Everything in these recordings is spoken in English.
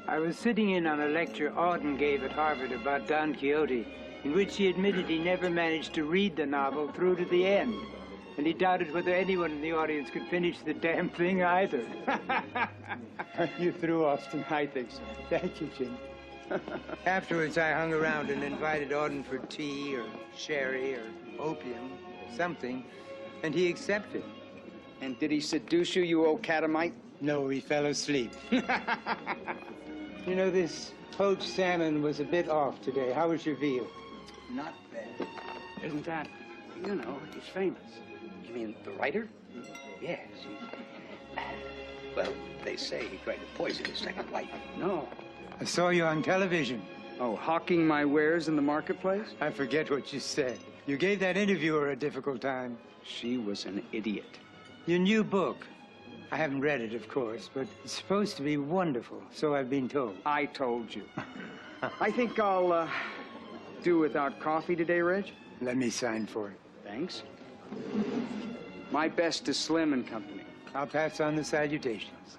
I was sitting in on a lecture Auden gave at Harvard about Don Quixote, in which he admitted he never managed to read the novel through to the end. And he doubted whether anyone in the audience could finish the damn thing either. You threw, Austin. I think so. Thank you, Jim. Afterwards, I hung around and invited Auden for tea or sherry or opium or something, and he accepted. And did he seduce you, you old catamite? No, he fell asleep. You know, this poached salmon was a bit off today. How was your veal? Not bad. Isn't that, you know, he's famous. You mean the writer? Yes. Well, they say he tried to poison his second wife. No. I saw you on television. Oh, hawking my wares in the marketplace? I forget what you said. You gave that interviewer a difficult time. She was an idiot. Your new book. I haven't read it, of course, but it's supposed to be wonderful, so I've been told. I told you. I think I'll, do without coffee today, Reg. Let me sign for it. Thanks. My best to Slim and Company. I'll pass on the salutations.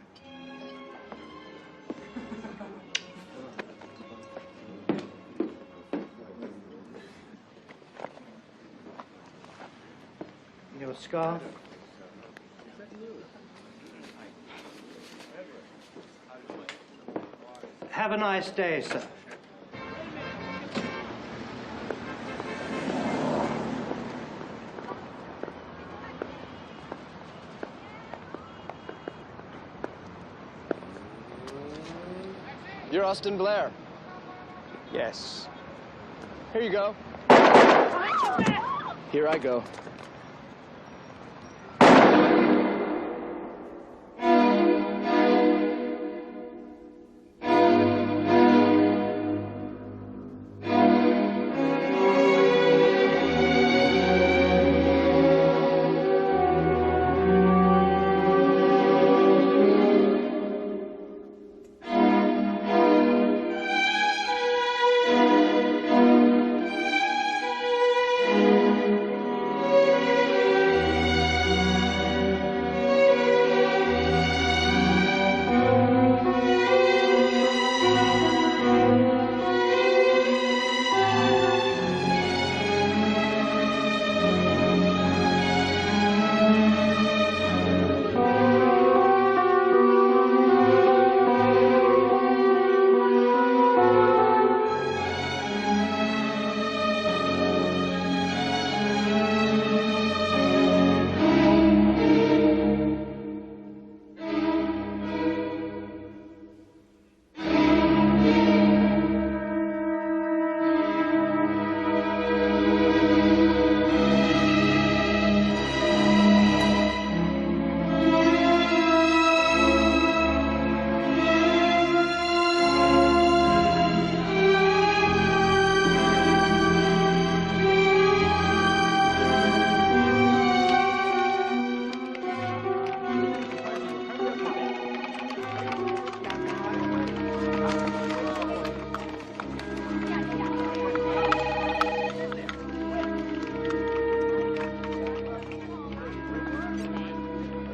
Your scarf? Have a nice day, sir. You're Austin Blair? Yes. Here you go. Here I go.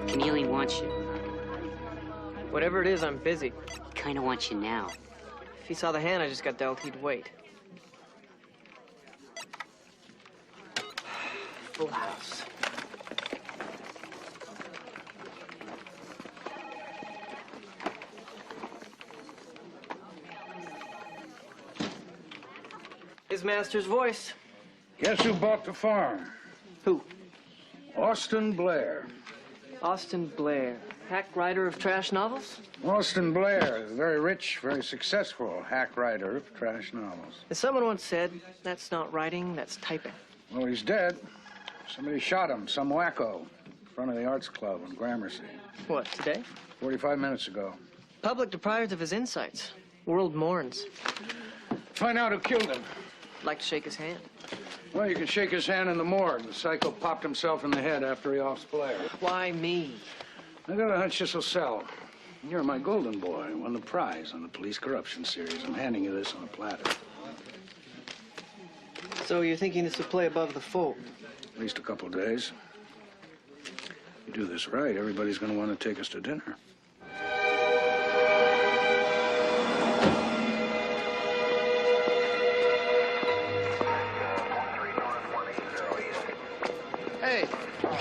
Connelly wants you. Whatever it is, I'm busy. He kind of wants you now. If he saw the hand I just got dealt, he'd wait. Full house. His master's voice. Guess who bought the farm? Who? Austin Blair. Austin Blair, hack writer of trash novels? Austin Blair is a very rich, very successful hack writer of trash novels. As someone once said, that's not writing, that's typing. Well, he's dead. Somebody shot him, some wacko, in front of the Arts Club in Gramercy. What, today? 45 minutes ago. Public deprived of his insights. World mourns. Find out who killed him. I'd like to shake his hand. Well, you can shake his hand in the morgue. The psycho popped himself in the head after he offed Blair. Why me? I got a hunch this'll sell. You're my golden boy. Won the prize on the police corruption series. I'm handing you this on a platter. So you're thinking this will play above the fold? At least a couple of days. You do this right, everybody's going to want to take us to dinner.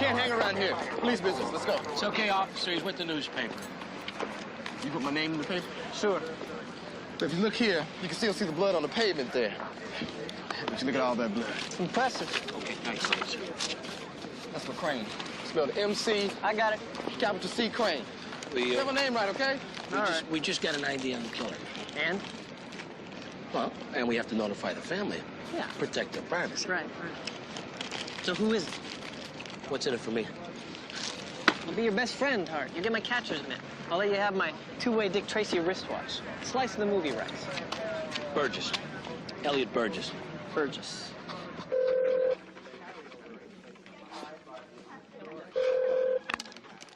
can't hang around here. Police business. Let's go. It's okay, officer. He's with the newspaper. You put my name in the paper? Sure. But if you look here, you can still see the blood on the pavement there. But you look at all that blood. It's impressive. Okay, thanks, officer. That's for Crane. Spelled M-C, I got it. capital C, Crane. Say my name right, okay? We just got an ID on the killer. And? Well, and we have to notify the family. Yeah. Protect their privacy. Right. So who is it? What's in it for me? I'll be your best friend, Hart. You get my catcher's mitt. I'll let you have my two-way Dick Tracy wristwatch. Slice of the movie rights. Burgess. Elliot Burgess. Burgess.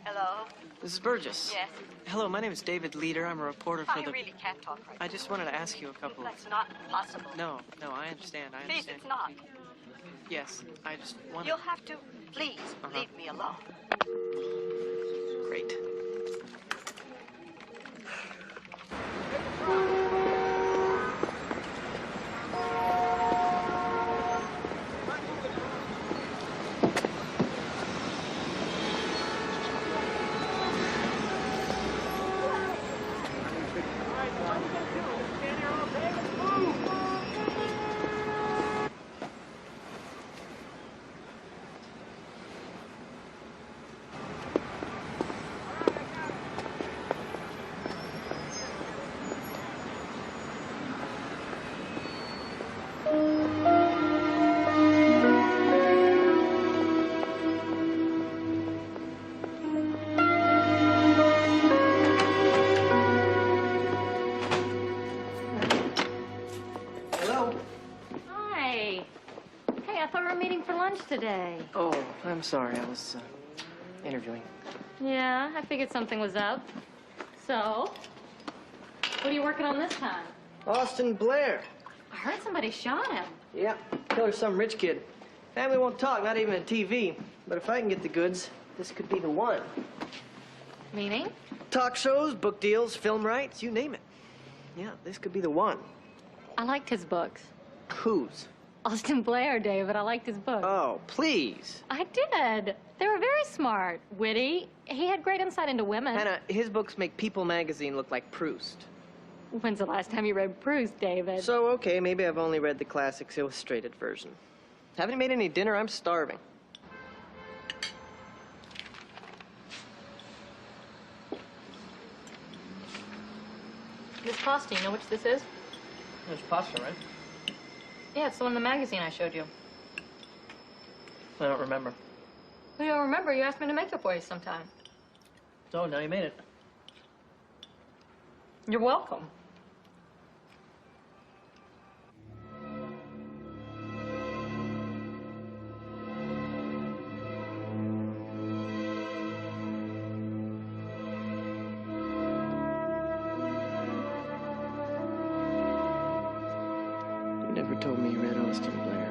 Hello? This is Burgess. Yes. Hello, my name is David Leader. I'm a reporter for I the... really can't talk right I just wanted to ask you a couple of... That's not possible. No, I understand. Please, it's not. Yes, I just want You'll have to, please, leave me alone. Great. Today. Oh, I'm sorry. I was interviewing. Yeah, I figured something was up. So, what are you working on this time? Austin Blair. I heard somebody shot him. Yeah, killer's some rich kid. Family won't talk, not even on TV. But if I can get the goods, this could be the one. Meaning? Talk shows, book deals, film rights, you name it. Yeah, this could be the one. I liked his books. Whose? Austin Blair, David. I liked his books. Oh, please. I did. They were very smart, witty. He had great insight into women. Hannah, his books make People magazine look like Proust. When's the last time you read Proust, David? So, okay, maybe I've only read the Classics Illustrated version. Haven't you made any dinner? I'm starving. This pasta, you know which this is? There's pasta, right? Yeah, it's the one in the magazine I showed you. I don't remember. Well, you don't remember? You asked me to make it for you sometime. Oh, now you made it. You're welcome. You never told me you read Austin Blair.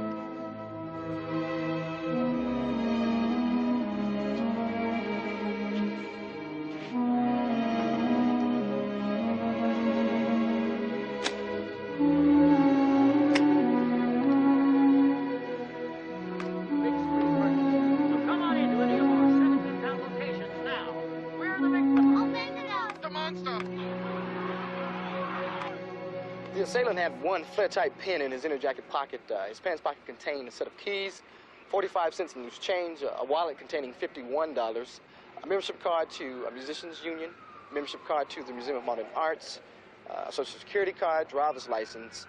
The assailant had one flare-type pen in his inner jacket pocket. His pants pocket contained a set of keys, 45 cents in loose change, a wallet containing $51, a membership card to a musicians union, membership card to the Museum of Modern Arts, a social security card, driver's license,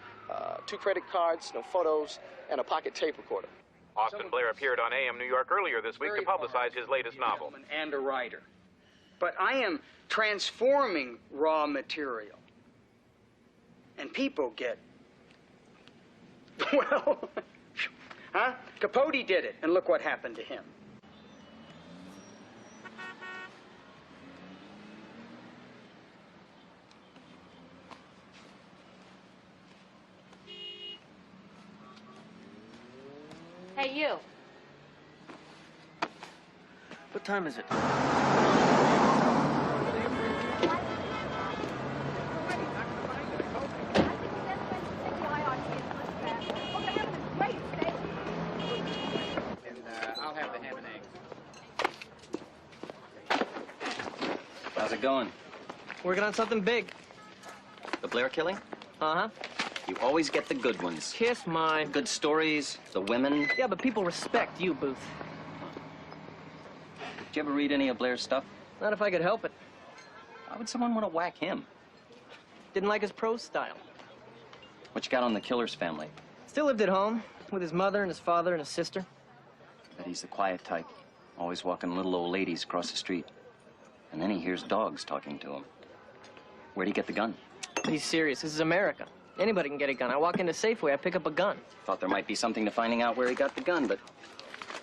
2 credit cards, no photos, and a pocket tape recorder. Austin Blair appeared on AM New York earlier this week to publicize his latest novel. And a writer. But I am transforming raw material. And people get, well, huh? Capote did it, and look what happened to him. Hey, you. What time is it? I'll have the ham and eggs. doing? Working on something big. The Blair killing? Uh-huh. You always get the good ones. Kiss mine. Good stories, the women. Yeah, but people respect you, Booth. Did you ever read any of Blair's stuff? Not if I could help it. Why would someone want to whack him? Didn't like his prose style. What you got on the killer's family? Still lived at home with his mother and his father and his sister. But he's the quiet type. Always walking little old ladies across the street. And then he hears dogs talking to him. Where'd he get the gun? He's serious. This is America. Anybody can get a gun. I walk into Safeway, I pick up a gun. Thought there might be something to finding out where he got the gun, but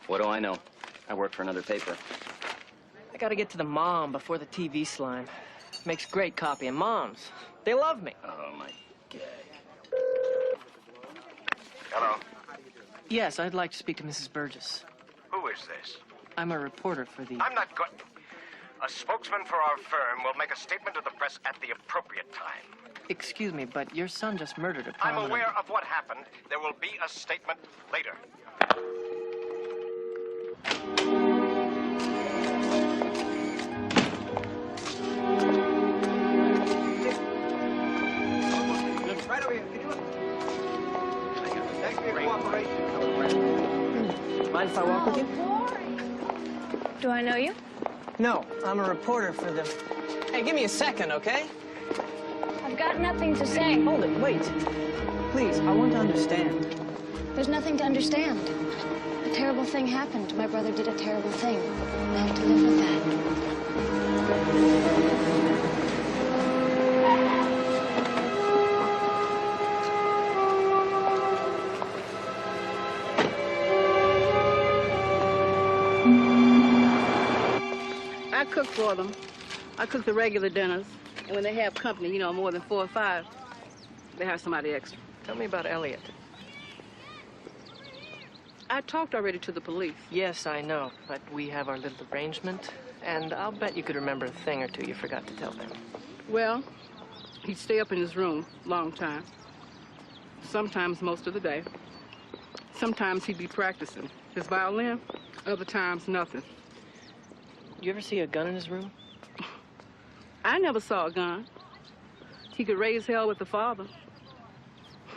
what do I know? I work for another paper. I gotta get to the mom before the TV slime. Makes great copy. And moms, they love me. Oh, my gag. Hello. Yes, I'd like to speak to Mrs. Burgess. Who is this? I'm a reporter for the... I'm not going... A spokesman for our firm will make a statement to the press at the appropriate time. Excuse me, but your son just murdered a I'm prominent... aware of what happened. There will be a statement later. Right over here. Can you look? Thanks for your cooperation. Mind if I walk with you? Do I know you? No, I'm a reporter for the... Hey, give me a second, okay? I've got nothing to say. Hold it, wait. Please, I want to understand. There's nothing to understand. A terrible thing happened. My brother did a terrible thing. I have to live with that. I cook for them. I cook the regular dinners. And when they have company, you know, more than 4 or 5, they have somebody extra. Tell me about Elliot. I talked already to the police. Yes, I know, but we have our little arrangement, and I'll bet you could remember a thing or two you forgot to tell them. Well, he'd stay up in his room long time. Sometimes most of the day. Sometimes he'd be practicing his violin. Other times, nothing. You ever see a gun in his room? I never saw a gun. He could raise hell with the father.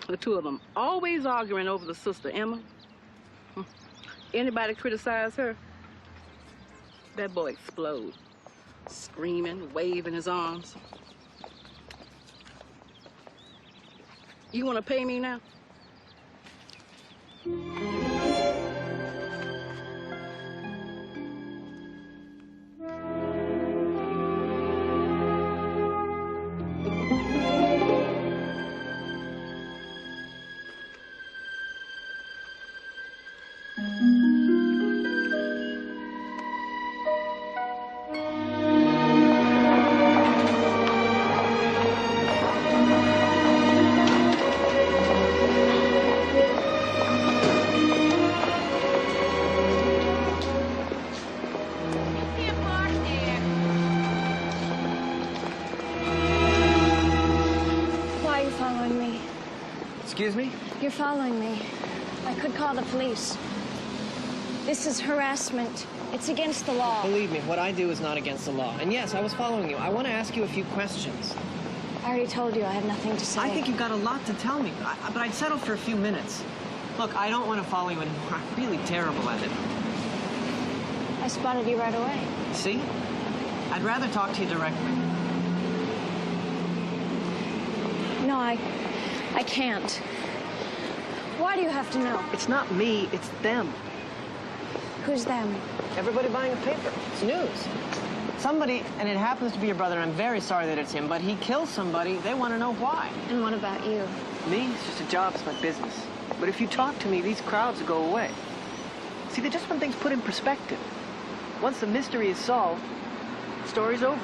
The two of them always arguing over the sister, Emma. Anybody criticize her, that boy explode, screaming, waving his arms. You want to pay me now? Excuse me? You're following me. I could call the police. This is harassment. It's against the law. Believe me, what I do is not against the law. And yes, I was following you. I want to ask you a few questions. I already told you I had nothing to say. I think you've got a lot to tell me, but I'd settle for a few minutes. Look, I don't want to follow you anymore. I'm really terrible at it. I spotted you right away. See? I'd rather talk to you directly. No, I can't. Why do you have to know? It's not me, it's them. Who's them? Everybody buying a paper. It's news. Somebody, and it happens to be your brother, and I'm very sorry that it's him, but he killed somebody. They want to know why. And what about you? Me? It's just a job. It's my business. But if you talk to me, these crowds will go away. See, they're just when things put in perspective. Once the mystery is solved, the story's over.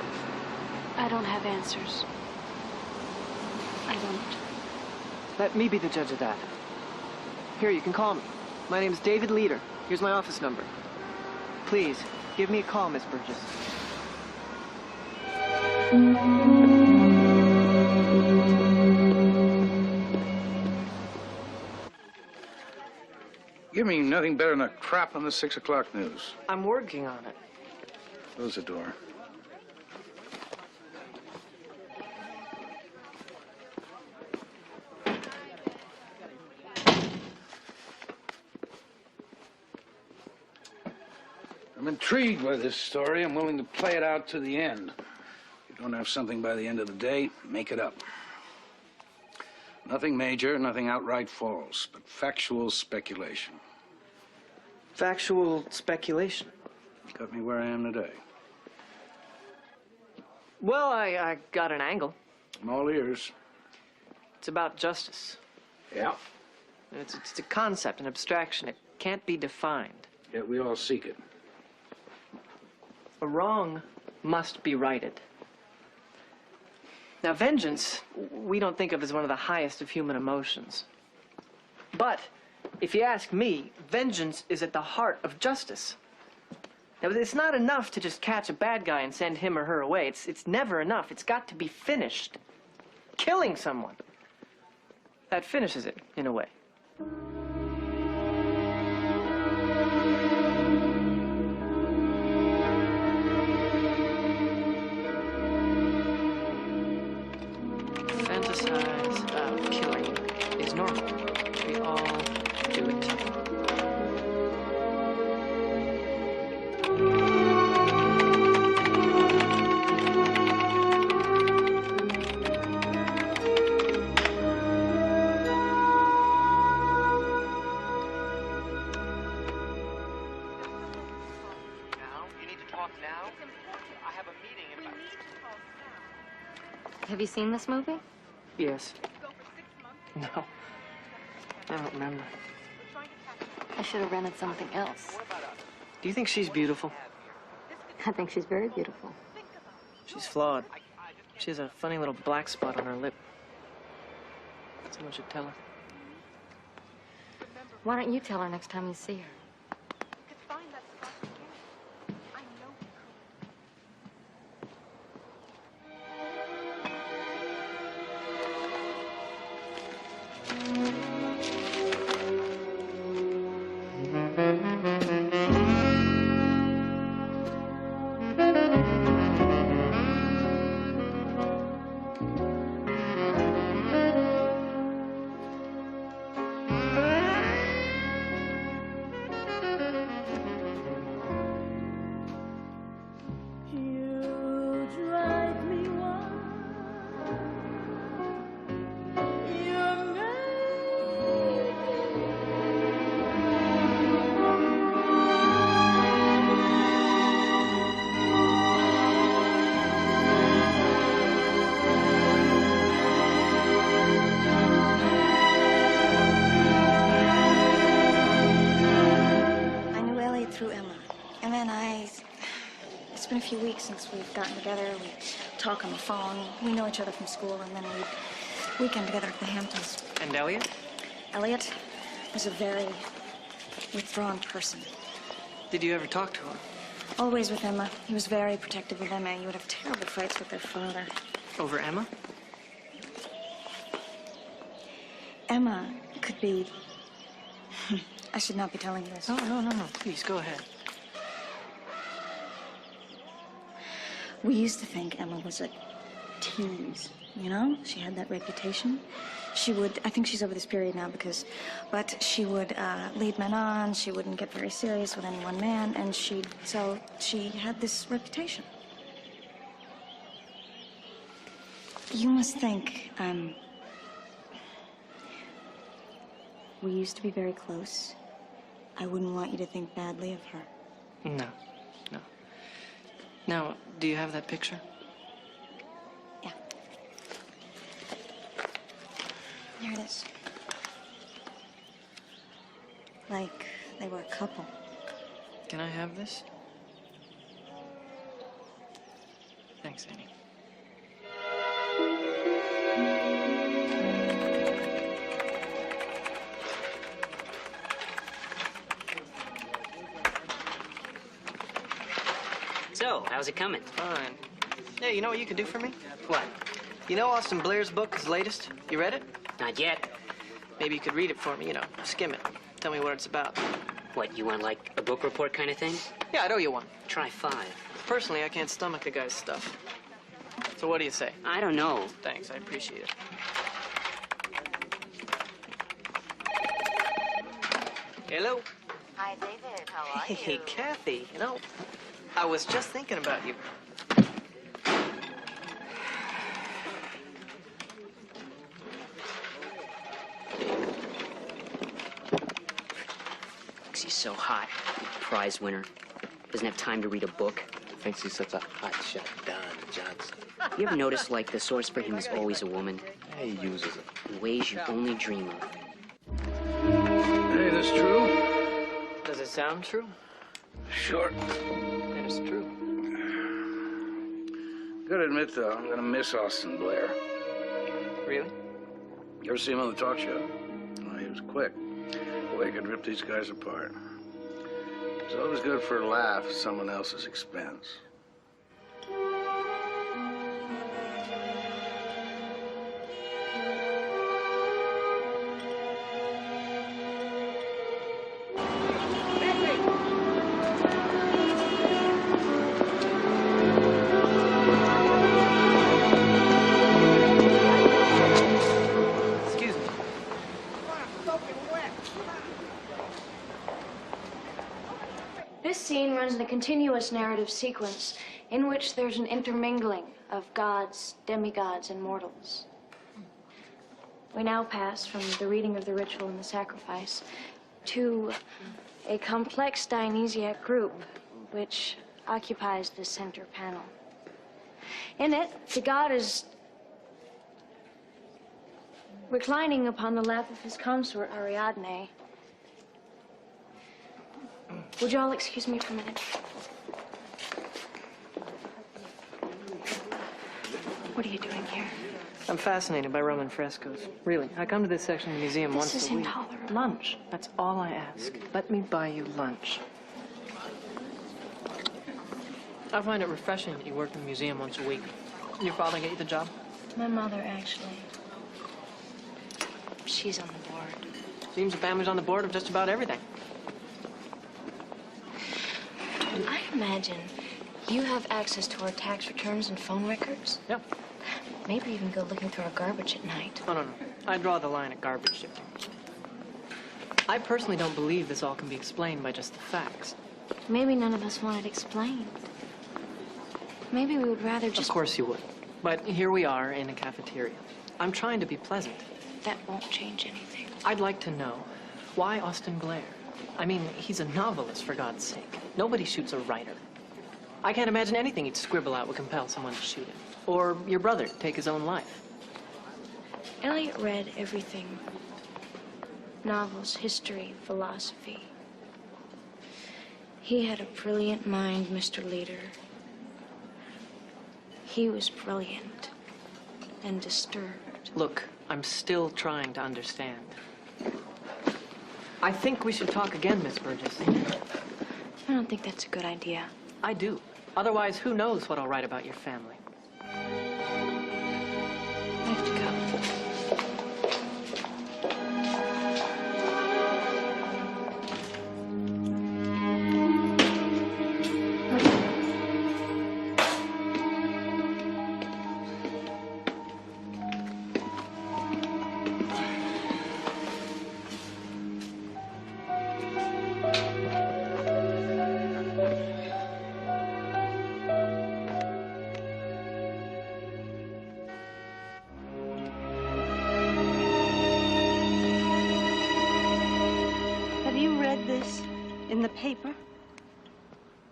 I don't have answers. I don't. Let me be the judge of that. Here, you can call me. My name's David Leader. Here's my office number. Please, give me a call, Miss Burgess. Give me nothing better than a crap on the 6 o'clock news. I'm working on it. Close the door. intrigued by this story. I'm willing to play it out to the end. If you don't have something by the end of the day, make it up. Nothing major, nothing outright false, but factual speculation. Factual speculation? Got me where I am today. Well, I got an angle. I'm all ears. It's about justice. Yeah. It's a concept, an abstraction. It can't be defined. Yet we all seek it. A wrong must be righted. Now, vengeance, we don't think of as one of the highest of human emotions. But, if you ask me, vengeance is at the heart of justice. Now, it's not enough to just catch a bad guy and send him or her away. It's never enough. It's got to be finished. Killing someone. That finishes it, in a way. Fantasize about killing is normal. We all do it. Have you seen this movie? Yes. No. I don't remember. I should have rented something else. Do you think she's beautiful? I think she's very beautiful. She's flawed. She has a funny little black spot on her lip. Someone should tell her. Why don't you tell her next time you see her? It's been a few weeks since we've gotten together. We talk on the phone. We know each other from school, and then we weekend together at the Hamptons. And Elliot? Elliot was a very withdrawn person. Did you ever talk to him? Always with Emma. He was very protective of Emma. You would have terrible fights with their father. Over Emma? Emma could be... I should not be telling you this. No. Please, go ahead. We used to think Emma was a tease, you know? She had that reputation. She would, I think she's over this period now but she would lead men on. She wouldn't get very serious with any one man, and so she had this reputation. You must think, we used to be very close. I wouldn't want you to think badly of her. No. Now, do you have that picture? Yeah. Here it is. Like they were a couple. Can I have this? Thanks, Annie. So, how's it coming? Fine. Hey, you know what you could do for me? What? You know Austin Blair's book, his latest? You read it? Not yet. Maybe you could read it for me, skim it. Tell me what it's about. What, you want like a book report kind of thing? Yeah, I'd owe you one. Try 5. Personally, I can't stomach the guy's stuff. So what do you say? I don't know. Thanks, I appreciate it. Hello? Hi, David. How are you? Hey, Kathy. I was just thinking about you. He's so hot. Prize winner. Doesn't have time to read a book. Thinks he's such a hotshot Don Johnson. You ever notice, like, the source for him is always a woman? He uses it. In ways you only dream of. Hey, this true? Does it sound true? Sure. Then it's true. Gotta admit, though, I'm gonna miss Austin Blair. Really? You ever see him on the talk show? Oh, he was quick. Boy, he could rip these guys apart. It's always good for a laugh at someone else's expense. Excuse me. This scene runs in a continuous narrative sequence in which there's an intermingling of gods, demigods, and mortals. We now pass from the reading of the ritual and the sacrifice to a complex Dionysiac group which occupies the center panel. In it, the god is reclining upon the lap of his consort, Ariadne. Would you all excuse me for a minute? What are you doing here? I'm fascinated by Roman frescoes. Really, I come to this section of the museum once This is a week. intolerable. Lunch. That's all I ask. Let me buy you lunch. I find it refreshing that you work in the museum once a week. Your father get you the job? My mother, actually. She's on the board. Seems the family's on the board of just about everything. I imagine you have access to our tax returns and phone records. Yep. Maybe even go looking through our garbage at night. No. I draw the line at garbage shifting. I personally don't believe this all can be explained by just the facts. Maybe none of us want it explained. Maybe we would rather just... Of course you would. But here we are in a cafeteria. I'm trying to be pleasant. That won't change anything. I'd like to know, why Austin Blair? I mean, he's a novelist, for God's sake. Nobody shoots a writer. I can't imagine anything he'd scribble out would compel someone to shoot him. Or your brother take his own life. Elliot read everything. Novels, history, philosophy. He had a brilliant mind, Mr. Leader. He was brilliant and disturbed. Look, I'm still trying to understand. I think we should talk again, Miss Burgess. I don't think that's a good idea. I do. Otherwise, who knows what I'll write about your family. I have to go. Have you read this in the paper?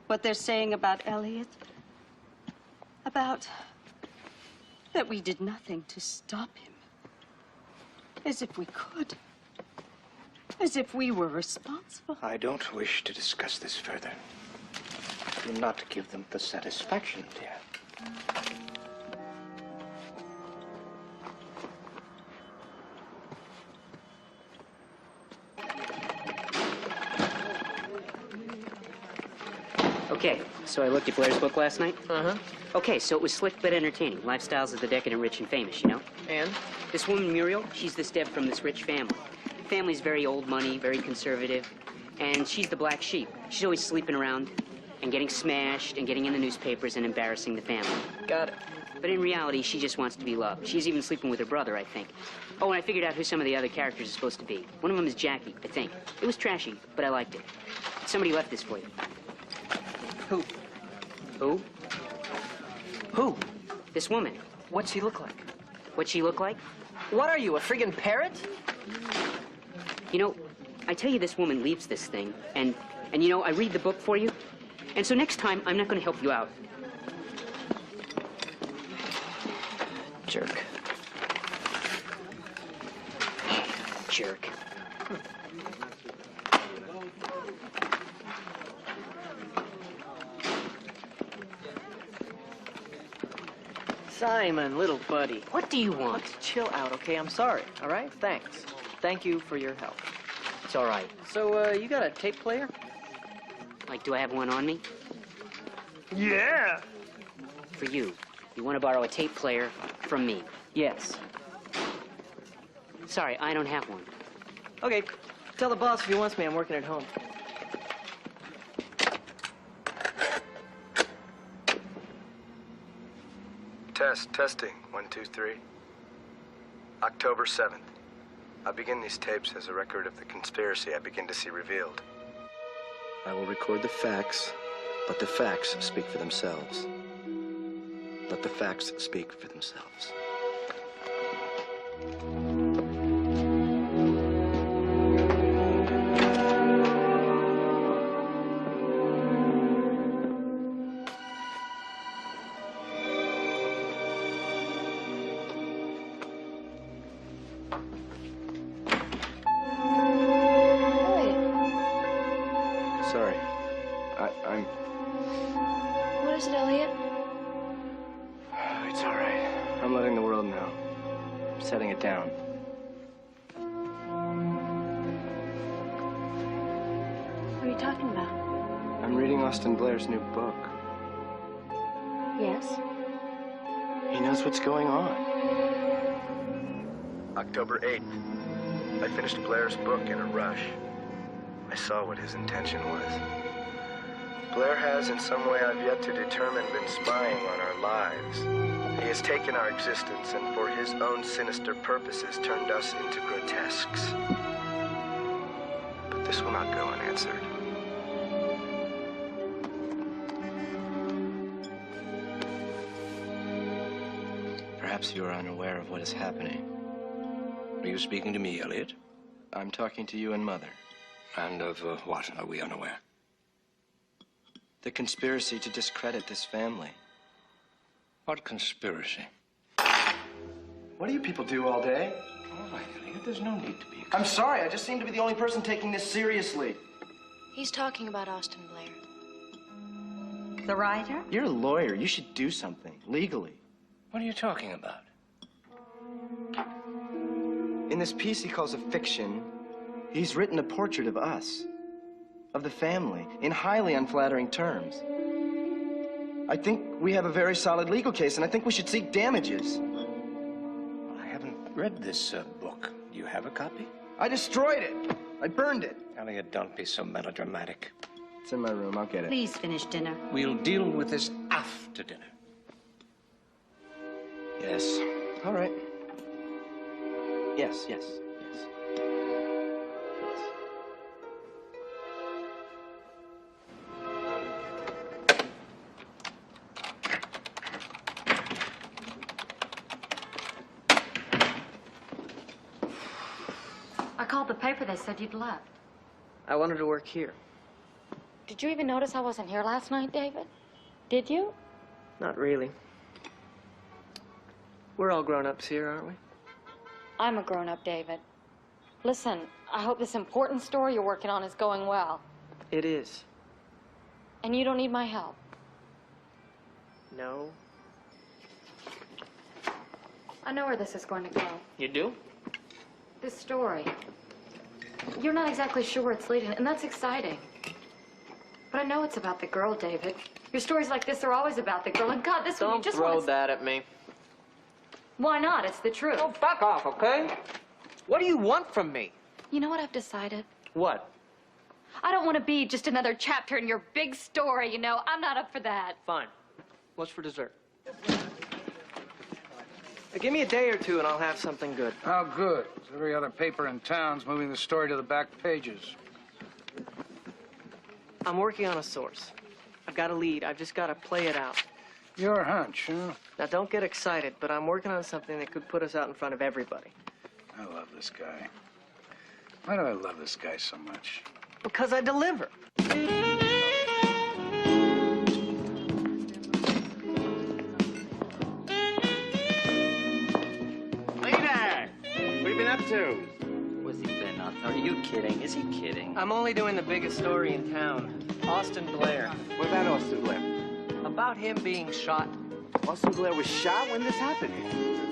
What they're saying about Elliot? About that we did nothing to stop him. As if we could. As if we were responsible. I don't wish to discuss this further. Do not give them the satisfaction, dear. Okay, so I looked at Blair's book last night. Uh-huh. Okay, so it was slick but entertaining. Lifestyles of the decadent, rich, and famous, you know? And? This woman, Muriel, she's the step from this rich family. Family's very old money, very conservative, and she's the black sheep. She's always sleeping around and getting smashed and getting in the newspapers and embarrassing the family. Got it. But in reality, she just wants to be loved. She's even sleeping with her brother, I think. Oh, and I figured out who some of the other characters are supposed to be. One of them is Jackie, I think. It was trashy, but I liked it. Somebody left this for you. Who? Who? Who? This woman. What's she look like? What'd she look like? What are you, a friggin' parrot? You know, I tell you, this woman leaves this thing, and you know, I read the book for you, and so next time, I'm not going to help you out. Jerk. Jerk. Simon, little buddy. What do you want? Let's chill out, okay? I'm sorry, all right? Thanks. Thank you for your help. It's all right. So, you got a tape player? Like, do I have one on me? Yeah! For you. You want to borrow a tape player from me? Yes. Sorry, I don't have one. Okay, tell the boss if he wants me. I'm working at home. Testing. 1, 2, 3. October 7th. I begin these tapes as a record of the conspiracy I begin to see revealed. I will record the facts, but the facts speak for themselves. Let the facts speak for themselves. Sorry. I'm... What is it, Elliot? It's all right. I'm letting the world know. I'm setting it down. What are you talking about? I'm reading Austin Blair's new book. Yes? He knows what's going on. October 8th. I finished Blair's book in a rush. I saw what his intention was. Blair has, in some way I've yet to determine, been spying on our lives. He has taken our existence and for his own sinister purposes turned us into grotesques. But this will not go unanswered. Perhaps you are unaware of what is happening. Are you speaking to me, Elliot? I'm talking to you and Mother. And of what are we unaware? The conspiracy to discredit this family. What conspiracy? What do you people do all day? All right, Elliot, there's no need to be... I'm sorry, I just seem to be the only person taking this seriously. He's talking about Austin Blair. The writer? You're a lawyer. You should do something, legally. What are you talking about? In this piece he calls a fiction, he's written a portrait of us, of the family, in highly unflattering terms. I think we have a very solid legal case, and I think we should seek damages. I haven't read this book. Do you have a copy? I destroyed it. I burned it. Elliot, don't be so melodramatic. It's in my room. I'll get it. Please finish dinner. We'll deal with this after dinner. Yes. All right. Yes, yes, yes. I called the paper. They said you'd left. I wanted to work here. Did you even notice I wasn't here last night, David? Did you? Not really. We're all grown-ups here, aren't we? I'm a grown-up, David. Listen, I hope this important story you're working on is going well. It is. And you don't need my help. No. I know where this is going to go. You do? This story. You're not exactly sure where it's leading, and that's exciting. But I know it's about the girl, David. Your stories like this are always about the girl, and God, this one you Don't just throw want that at me. Why not? It's the truth. Oh, back off, okay? What do you want from me? You know what I've decided? What? I don't want to be just another chapter in your big story, you know. I'm not up for that. Fine. What's for dessert? Give me a day or two and I'll have something good. How good? Every other paper in town's moving the story to the back pages. I'm working on a source. I've got a lead. I've just got to play it out. Your hunch, huh? Now, don't get excited, but I'm working on something that could put us out in front of everybody. I love this guy. Why do I love this guy so much? Because I deliver. Later! What have you been up to? What's he been up? Are you kidding? Is he kidding? I'm only doing the biggest story in town. Austin Blair. What about Austin Blair? About him being shot. Austin Blair was shot? When did this happen?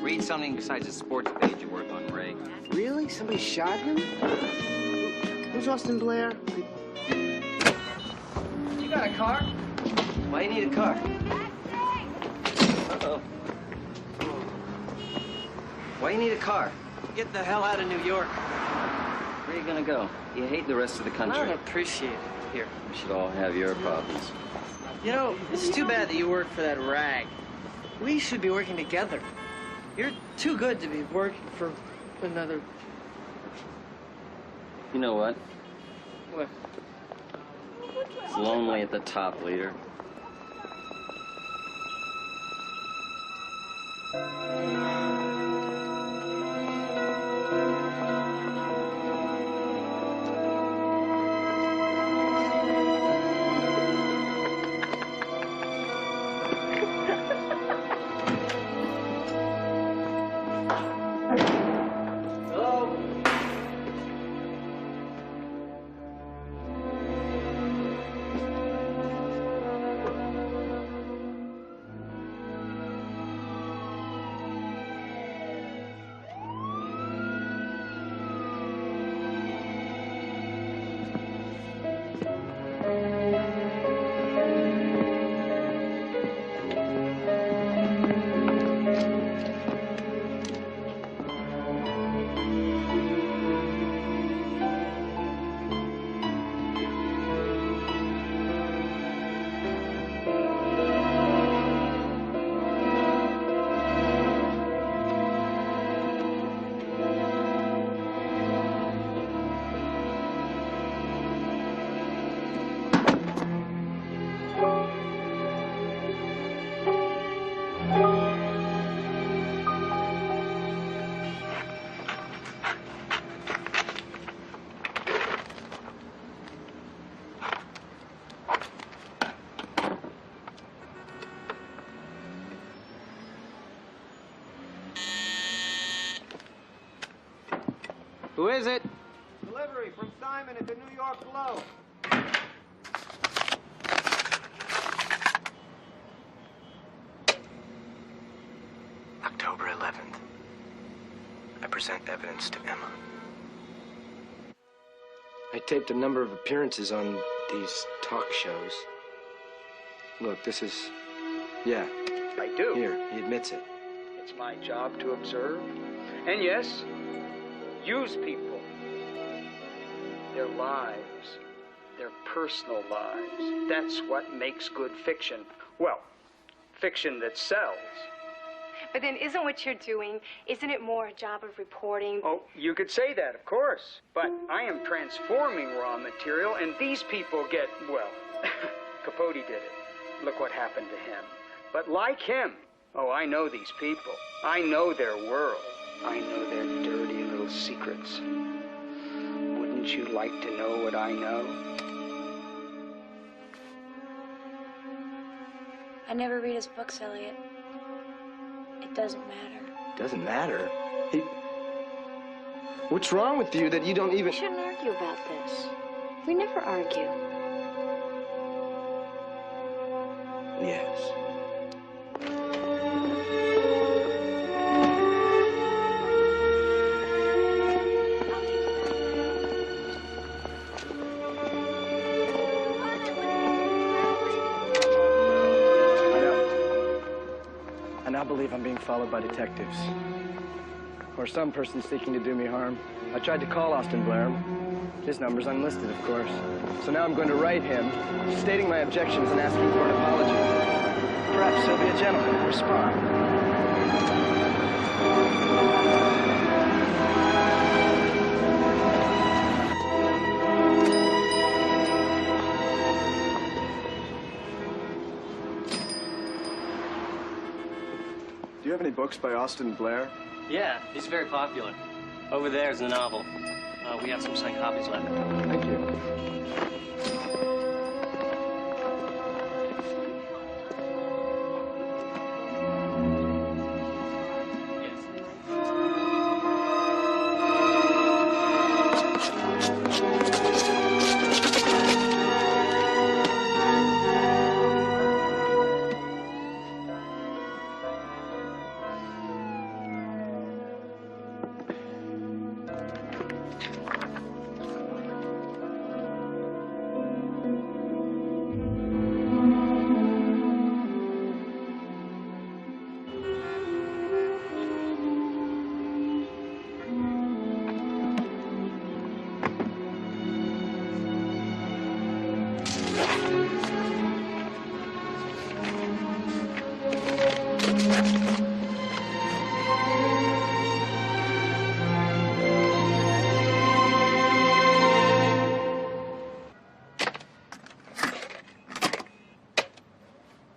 Read something besides the sports page you work on, Ray. Really? Somebody shot him? Who's Austin Blair? You got a car? Why you need a car? Uh-oh. Why you need a car? Get the hell out of New York. Where are you gonna go? You hate the rest of the country. I don't appreciate it here. We should all have your problems. You know, it's too bad that you work for that rag. We should be working together. You're too good to be working for another... You know what? What? It's lonely at the top, leader. Who is it? Delivery from Simon at the New York Globe. October 11th. I present evidence to Emma. I taped a number of appearances on these talk shows. Look, this is... Yeah. I do. Here, he admits it. It's my job to observe. And yes, use people. Their lives, their personal lives. That's what makes good fiction. Well, fiction that sells. But then isn't what you're doing, isn't it more a job of reporting? Oh, you could say that, of course. But I am transforming raw material, and these people get, well, Capote did it. Look what happened to him. But like him, oh, I know these people. I know their world. I know their dirty little secrets. Wouldn't you like to know what I know? I never read his books, Elliot. It doesn't matter. Doesn't matter. What's wrong with you that you don't even... We shouldn't argue about this. We never argue. Yes. I now believe I'm being followed by detectives. Or some person seeking to do me harm. I tried to call Austin Blair. His number's unlisted, of course. So now I'm going to write him, stating my objections and asking for an apology. Perhaps he'll be a gentleman and respond. any books by Austin Blair? Yeah, he's very popular. Over there is the novel. We have some signed copies left. Thank you.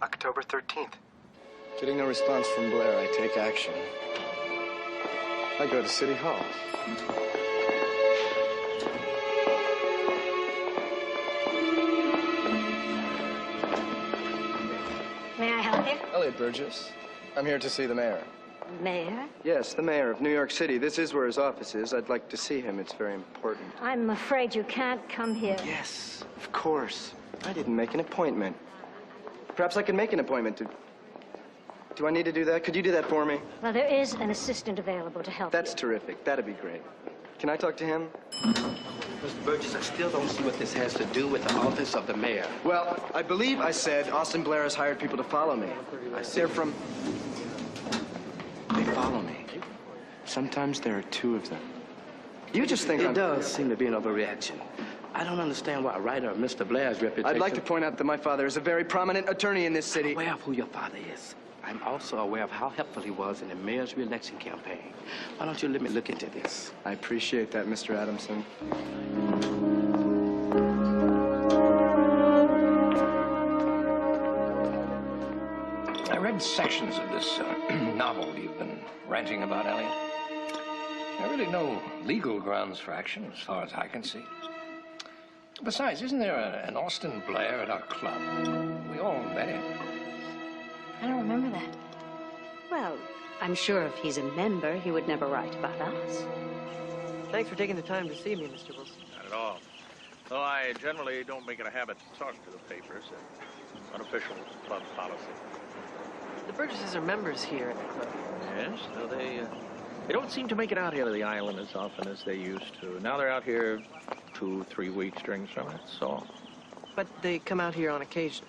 October 13th. Getting no response from Blair, I take action. I go to City Hall. May I help you? Elliot Burgess. I'm here to see the mayor. Mayor? Yes, the mayor of New York City. This is where his office is. I'd like to see him. It's very important. I'm afraid you can't come here. Yes, of course. I didn't make an appointment. Perhaps I can make an appointment. Do I need to do that? Could you do that for me? Well, there is an assistant available to help That's terrific. That'd be great. Can I talk to him? Mr. Burgess, I still don't see what this has to do with the office of the mayor. Well, I believe I said Austin Blair has hired people to follow me. They're from... They follow me. Sometimes there are two of them. You just think It does seem to be an overreaction. I don't understand why a writer of Mr. Blair's reputation... I'd like to point out that my father is a very prominent attorney in this city. I'm aware of who your father is. I'm also aware of how helpful he was in the mayor's re-election campaign. Why don't you let me look into this? I appreciate that, Mr. Adamson. I read sections of this novel you've been ranting about, Elliot. There are really no legal grounds for action, as far as I can see. Besides, isn't there an Austin Blair at our club? We all met him. I don't remember that. Well, I'm sure if he's a member, he would never write about us. Thanks for taking the time to see me, Mr. Wilson. Not at all. Though I generally don't make it a habit to talk to the papers. Unofficial club policy. The Burgesses are members here at the club. Yes, though they don't seem to make it out here to the island as often as they used to. Now they're out here 2-3 weeks during summer, that's all. But they come out here on occasion.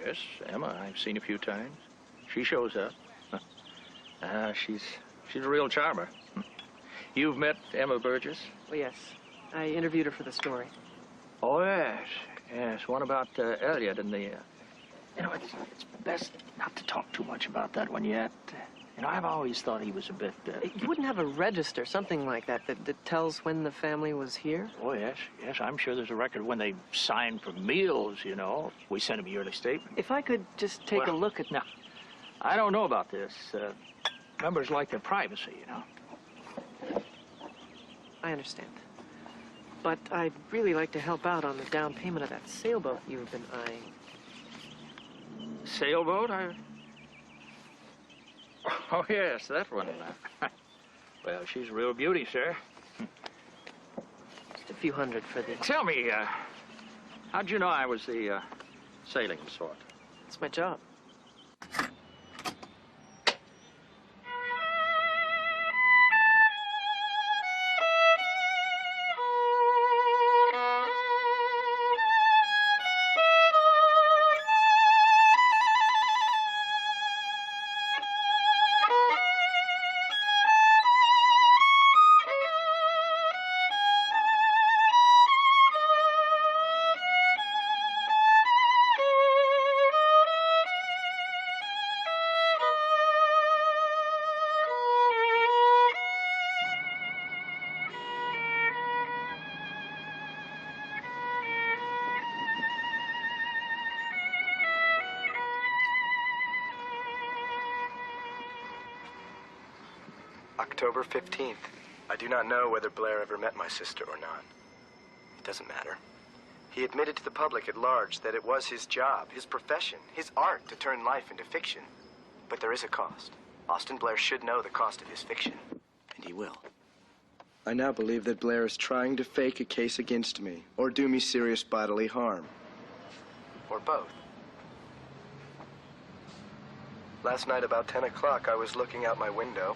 Yes, Emma, I've seen a few times. She shows up. She's a real charmer. You've met Emma Burgess? Oh, yes. I interviewed her for the story. Oh, yes. Yes, one about Elliot and the... You know, it's best not to talk too much about that one yet. You know, I've always thought he was a bit... You wouldn't have a register, something like that tells when the family was here? Oh, yes. Yes, I'm sure there's a record when they signed for meals, you know. We sent him a yearly statement. If I could just take a look at... Now, I don't know about this. Members like their privacy, you know. I understand. But I'd really like to help out on the down payment of that sailboat you've been eyeing. Sailboat? Oh, yes, that one. Well, she's a real beauty, sir. Just a few hundred for the... Tell me, how'd you know I was the sailing sort? It's my job. October 15th. I do not know whether Blair ever met my sister or not. It doesn't matter. He admitted to the public at large that it was his job, his profession, his art to turn life into fiction. But there is a cost. Austin Blair should know the cost of his fiction, and he will. I now believe that Blair is trying to fake a case against me, or do me serious bodily harm. Or both. Last night about 10 o'clock, I was looking out my window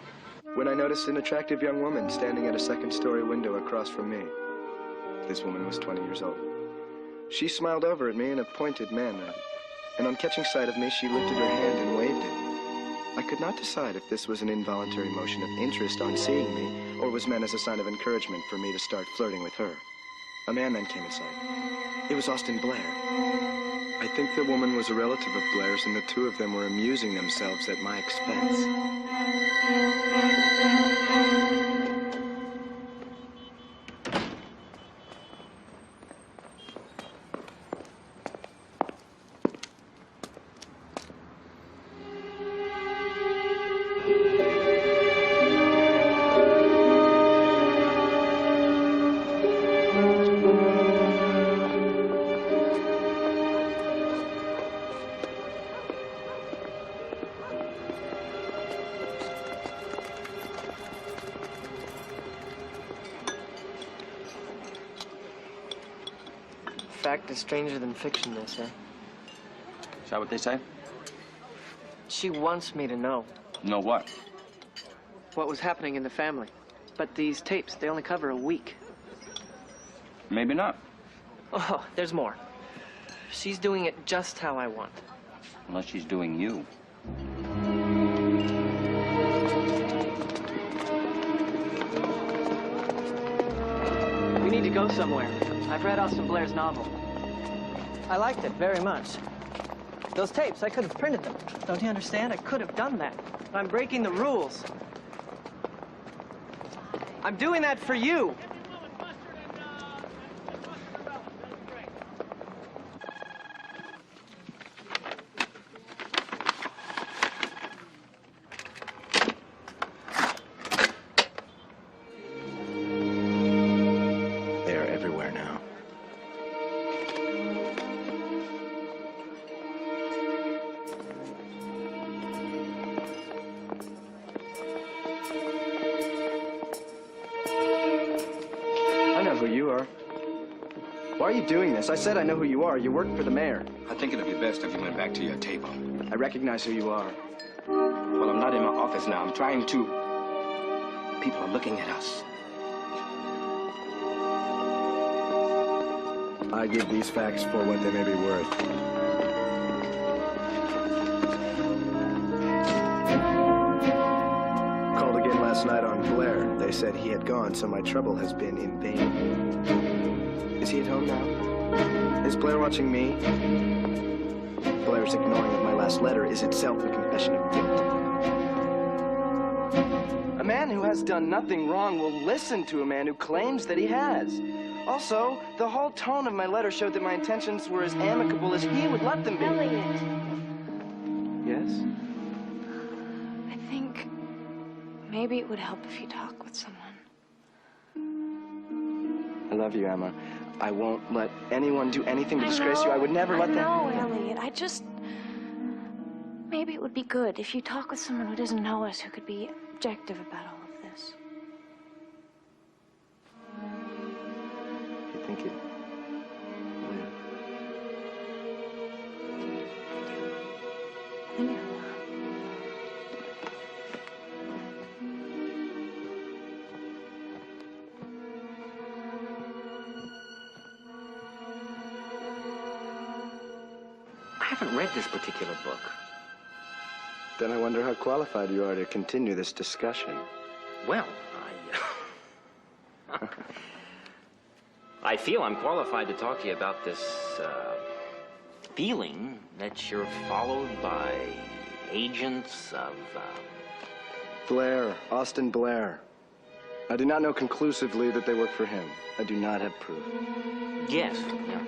when I noticed an attractive young woman standing at a second-story window across from me. This woman was 20 years old. She smiled over at me in a pointed manner, and on catching sight of me, she lifted her hand and waved it. I could not decide if this was an involuntary motion of interest on seeing me, or was meant as a sign of encouragement for me to start flirting with her. A man then came in sight. It was Austin Blair. I think the woman was a relative of Blair's, and the two of them were amusing themselves at my expense. Fact is stranger than fiction, they say. Is that what they say? She wants me to know. Know what? What was happening in the family. But these tapes, they only cover a week. Maybe not. Oh, there's more. She's doing it just how I want. Unless she's doing you. We need to go somewhere. I've read Austin Blair's novel. I liked it very much. Those tapes, I could have printed them. Don't you understand? I could have done that. I'm breaking the rules. I'm doing that for you. They're everywhere now. I know who you are. Why are you doing this? I said I know who you are. You work for the mayor. I think it'd be best if you went back to your table. I recognize who you are. Well, I'm not in my office now. I'm trying to... People are looking at us. I give these facts for what they may be worth. Called again last night on Blair. They said he had gone, so my trouble has been in vain. Is he at home now? Is Blair watching me? Blair's ignoring of my last letter is itself a confession of guilt. A man who has done nothing wrong will listen to a man who claims that he has. Also, the whole tone of my letter showed that my intentions were as amicable as he would let them be. Elliot. Yes? I think maybe it would help if you talk with someone. I love you, Emma. I won't let anyone do anything to disgrace you. I would never let them... No, Elliot. Maybe it would be good if you talk with someone who doesn't know us, who could be objective about all of this. You think it... I think it will. I haven't read this particular book. Then I wonder how qualified you are to continue this discussion. Well, I feel I'm qualified to talk to you about this, feeling that you're followed by agents of, Blair, Austin Blair. I do not know conclusively that they work for him. I do not have proof. Yes, yeah.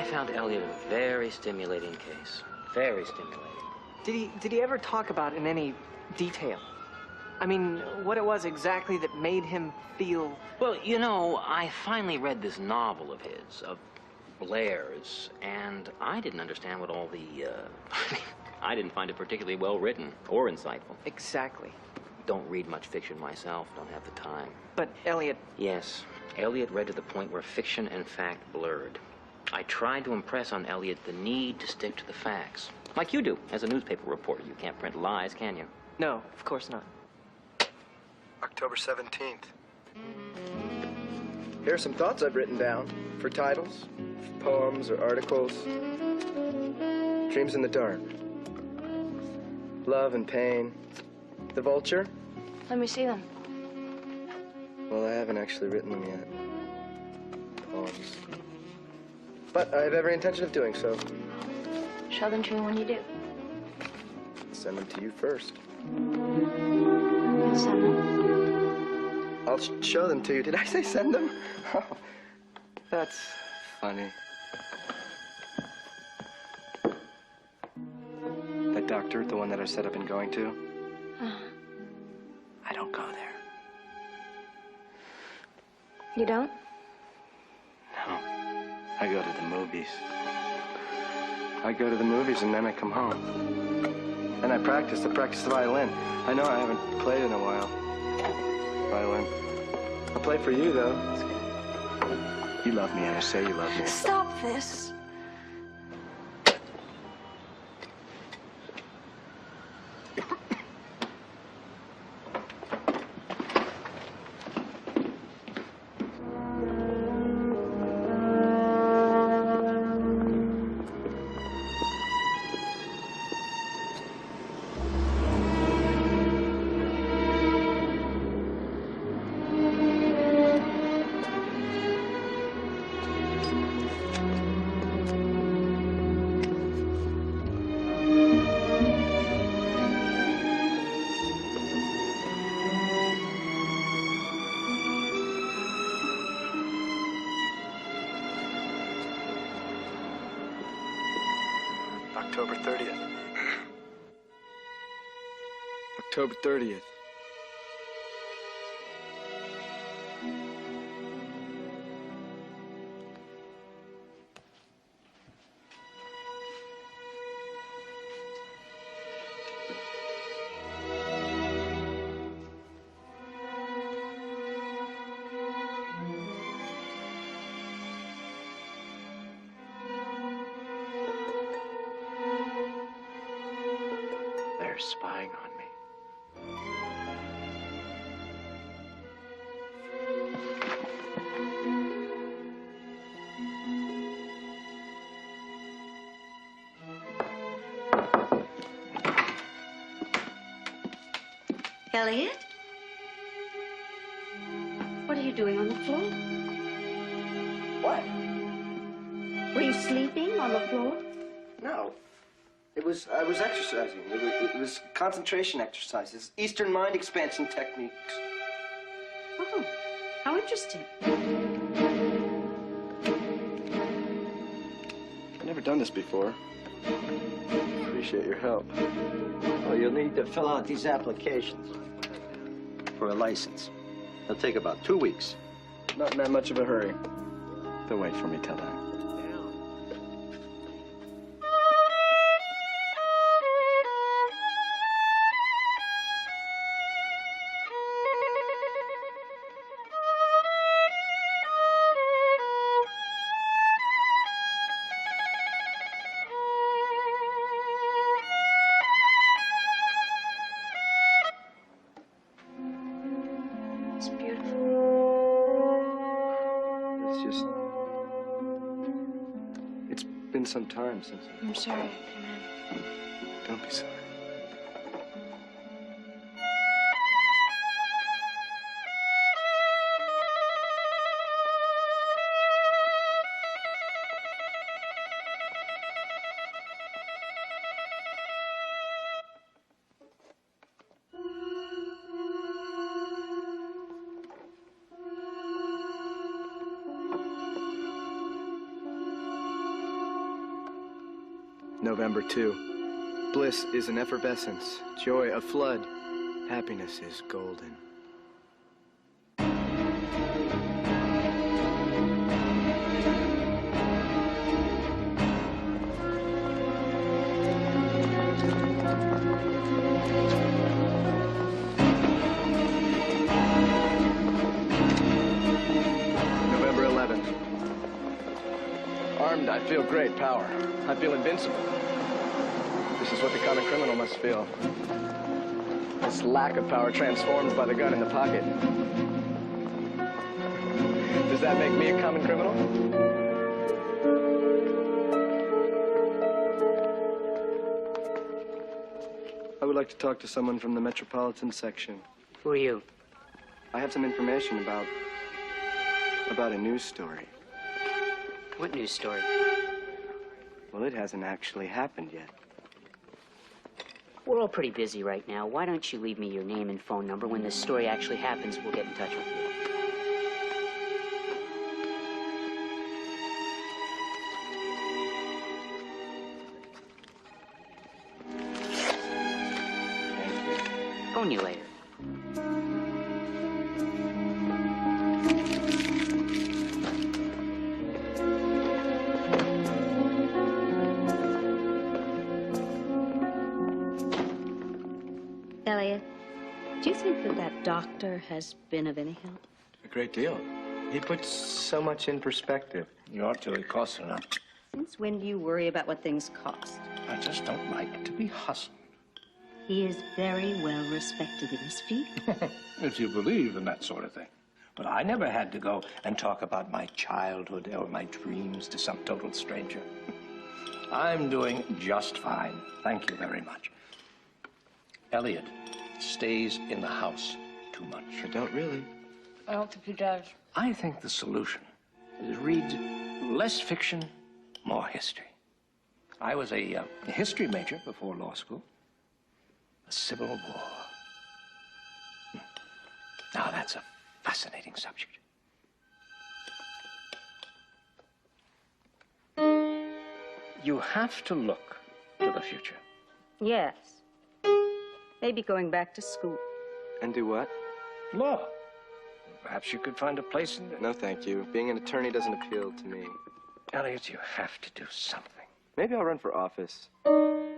found Elliot a very stimulating case. Very stimulating. Did he ever talk about in any detail? I mean, what it was exactly that made him feel... Well, you know, I finally read this novel of his, of Blair's, and I didn't understand what all the, I didn't find it particularly well written or insightful. Exactly. Don't read much fiction myself, don't have the time. But Elliot... Yes, Elliot read to the point where fiction and fact blurred. I tried to impress on Elliot the need to stick to the facts. Like you do, as a newspaper reporter. You can't print lies, can you? No, of course not. October 17th. Here are some thoughts I've written down for titles, poems or articles. Dreams in the dark. Love and pain. The Vulture. Let me see them. Well, I haven't actually written them yet. Poems. But I have every intention of doing so. Show them to me when you do. Send them to you first. Send them. I'll show them to you. Did I say send them? Oh, that's funny. That doctor, the one that I said I've been going to, I don't go there. You don't? No. I go to the movies. I go to the movies and then I come home. And I practice. I practice the violin. I know I haven't played in a while. Violin. I'll play for you, though. You love me, Anna. Say you love me. Stop this. October 30th. October 30th. They're spying on me. Elliot? What are you doing on the floor? What? Were you sleeping on the floor? No. I was exercising. It was concentration exercises, Eastern mind expansion techniques. Oh, how interesting. I've never done this before. Appreciate your help. Well, you'll need to fill out these applications for a license. It'll take about 2 weeks. Not in that much of a hurry. They'll wait for me till then. It's beautiful. It's just... It's been some time since... I'm sorry I came in. Don't be sorry. November 2. Bliss is an effervescence, joy a flood, happiness is golden. November 11th. Armed, I feel great power. I feel invincible. This is what the common criminal must feel. This lack of power transformed by the gun in the pocket. Does that make me a common criminal? I would like to talk to someone from the Metropolitan section. Who are you? I have some information about a news story. What news story? Well, it hasn't actually happened yet. We're all pretty busy right now. Why don't you leave me your name and phone number? When this story actually happens, we'll get in touch with you. Phone you later. Elliot, do you think that doctor has been of any help? A great deal. He puts so much in perspective. You ought to. It costs enough. Since when do you worry about what things cost? I just don't like to be hustled. He is very well respected in his field. If you believe in that sort of thing. But I never had to go and talk about my childhood or my dreams to some total stranger. I'm doing just fine. Thank you very much. Elliot stays in the house too much. I don't really. I don't think he does. I think the solution is read less fiction, more history. I was a history major before law school. The Civil War. Now that's a fascinating subject. You have to look to the future. Yes. Maybe going back to school. And do what? Law. Perhaps you could find a place in... No, thank you. Being an attorney doesn't appeal to me. Elliot, you have to do something. Maybe I'll run for office.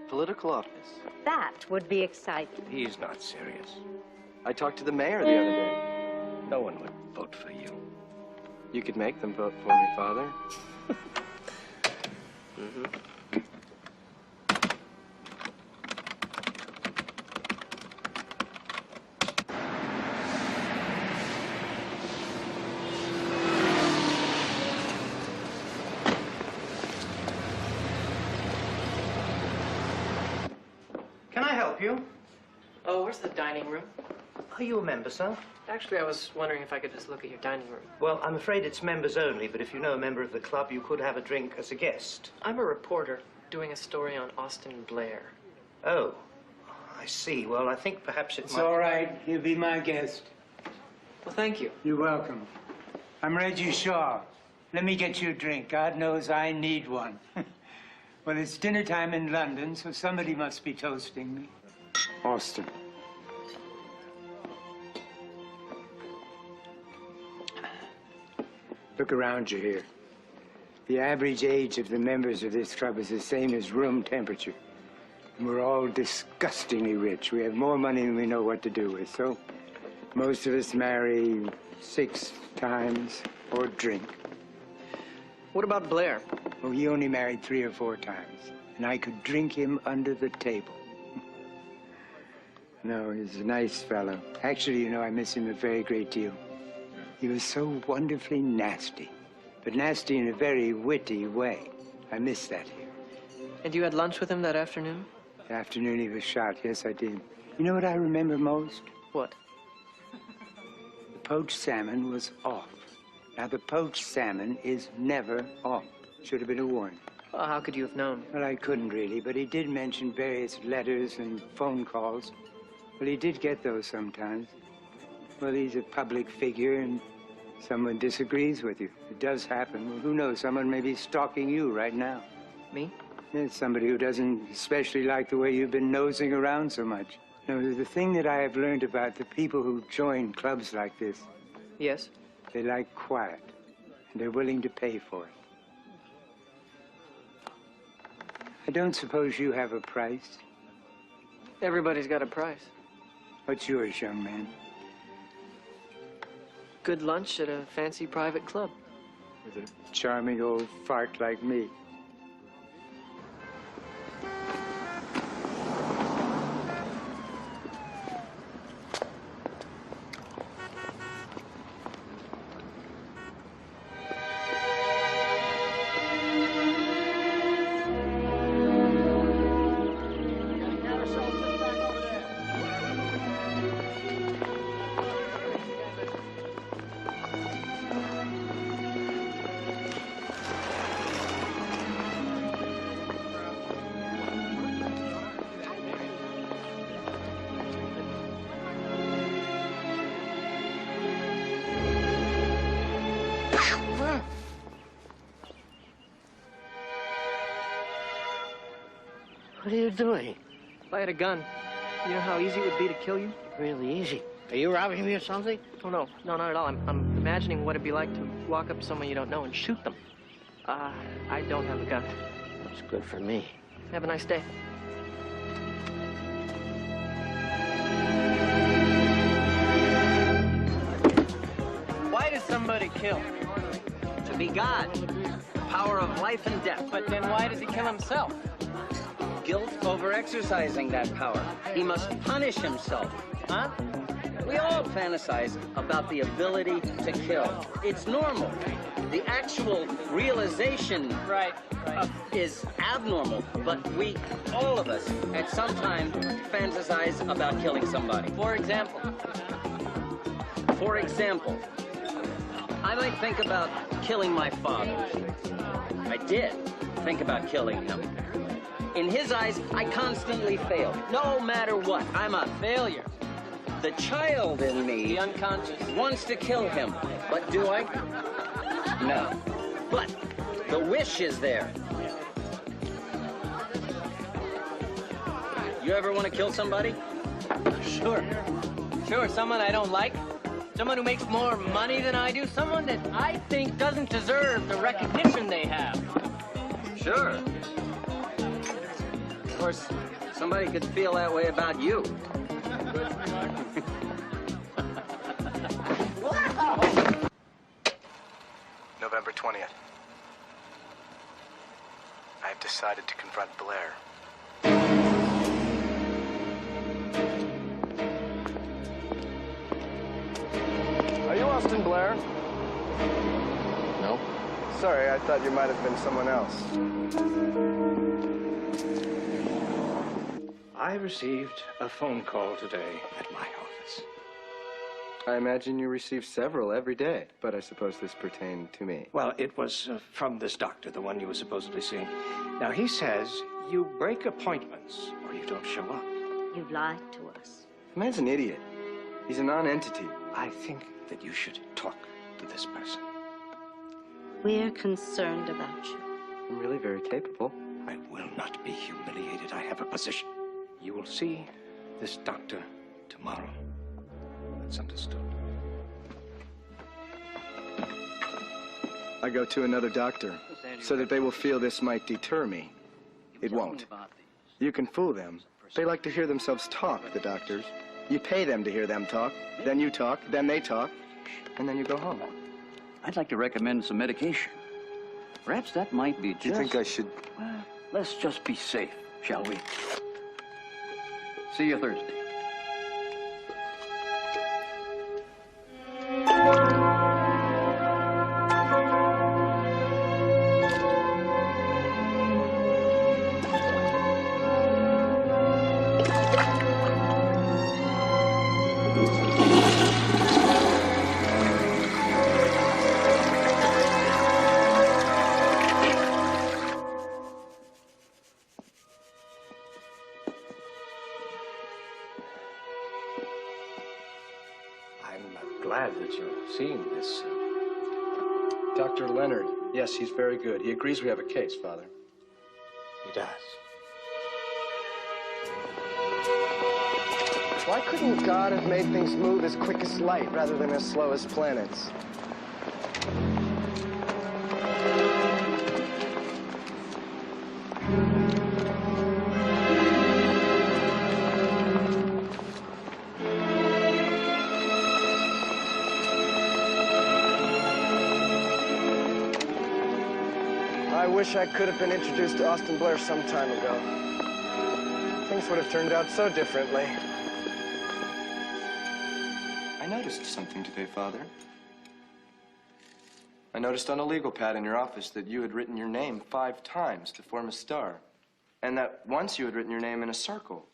Political office. That would be exciting. He's not serious. I talked to the mayor the other day. No one would vote for you. You could make them vote for me, Father. Can I help you? Oh, where's the dining room? Are you a member, sir? Actually, I was wondering if I could just look at your dining room. Well, I'm afraid it's members only, but if you know a member of the club, you could have a drink as a guest. I'm a reporter doing a story on Austin Blair. Oh, I see. Well, I think perhaps It's all right. He'll be my guest. Well, thank you. You're welcome. I'm Reggie Shaw. Let me get you a drink. God knows I need one. Well, it's dinner time in London, so somebody must be toasting me. Austin. Look around you here. The average age of the members of this club is the same as room temperature. And we're all disgustingly rich. We have more money than we know what to do with, so most of us marry 6 times or drink. What about Blair? Oh, he only married 3 or 4 times, and I could drink him under the table. No, he's a nice fellow. Actually, you know, I miss him a very great deal. He was so wonderfully nasty, but nasty in a very witty way. I miss that here. And you had lunch with him that afternoon? The afternoon he was shot, yes, I did. You know what I remember most? What? The poached salmon was off. Now, the poached salmon is never off. Should have been a warning. Well, how could you have known? Well, I couldn't really, but he did mention various letters and phone calls. Well, he did get those sometimes. Well, he's a public figure, and someone disagrees with you. It does happen. Well, who knows? Someone may be stalking you right now. Me? There's somebody who doesn't especially like the way you've been nosing around so much. You know, the thing that I have learned about the people who join clubs like this. Yes? They like quiet, and they're willing to pay for it. I don't suppose you have a price? Everybody's got a price. What's yours, young man? Good lunch at a fancy private club. With a charming old fart like me. What are you doing? If I had a gun, you know how easy it would be to kill you? Really easy. Are you robbing me or something? Oh, no. No, not at all. I'm imagining what it'd be like to walk up to someone you don't know and shoot them. I don't have a gun. That's good for me. Have a nice day. Why does somebody kill? To be God. The power of life and death. But then why does he kill himself? Guilt over exercising that power. He must punish himself. Huh? We all fantasize about the ability to kill. It's normal. The actual realization is abnormal, but we, all of us, at some time fantasize about killing somebody. For example? For example, I might think about killing my father. I did think about killing him. In his eyes, I constantly fail. No matter what, I'm a failure. The child in me, the unconscious, wants to kill him. But do I? No. But the wish is there. You ever want to kill somebody? Sure. Sure, someone I don't like. Someone who makes more money than I do. Someone that I think doesn't deserve the recognition they have. Sure. Of course, somebody could feel that way about you. November 20th. I have decided to confront Blair. Are you Austin Blair? No. Sorry, I thought you might have been someone else. I received a phone call today at my office. I imagine you receive several every day, but I suppose this pertained to me. Well, it was from this doctor, the one you were supposedly seeing. Now, he says you break appointments or you don't show up. You've lied to us. The man's an idiot. He's a non-entity. I think that you should talk to this person. We're concerned about you. I'm really very capable. I will not be humiliated. I have a position. You will see this doctor tomorrow. That's understood. I go to another doctor so that they will feel this might deter me. It won't. You can fool them. They like to hear themselves talk, the doctors. You pay them to hear them talk, then you talk, then they talk, and then you go home. I'd like to recommend some medication. Perhaps that might be just... Do you think I should... Well, let's just be safe, shall we? See you Thursday. Glad that you're seeing this. Dr. Leonard. Yes, he's very good. He agrees we have a case, Father. He does. Why couldn't God have made things move as quick as light rather than as slow as planets? I wish I could have been introduced to Austin Blair some time ago. Things would have turned out so differently. I noticed something today, Father. I noticed on a legal pad in your office that you had written your name 5 times to form a star. And that once you had written your name in a circle.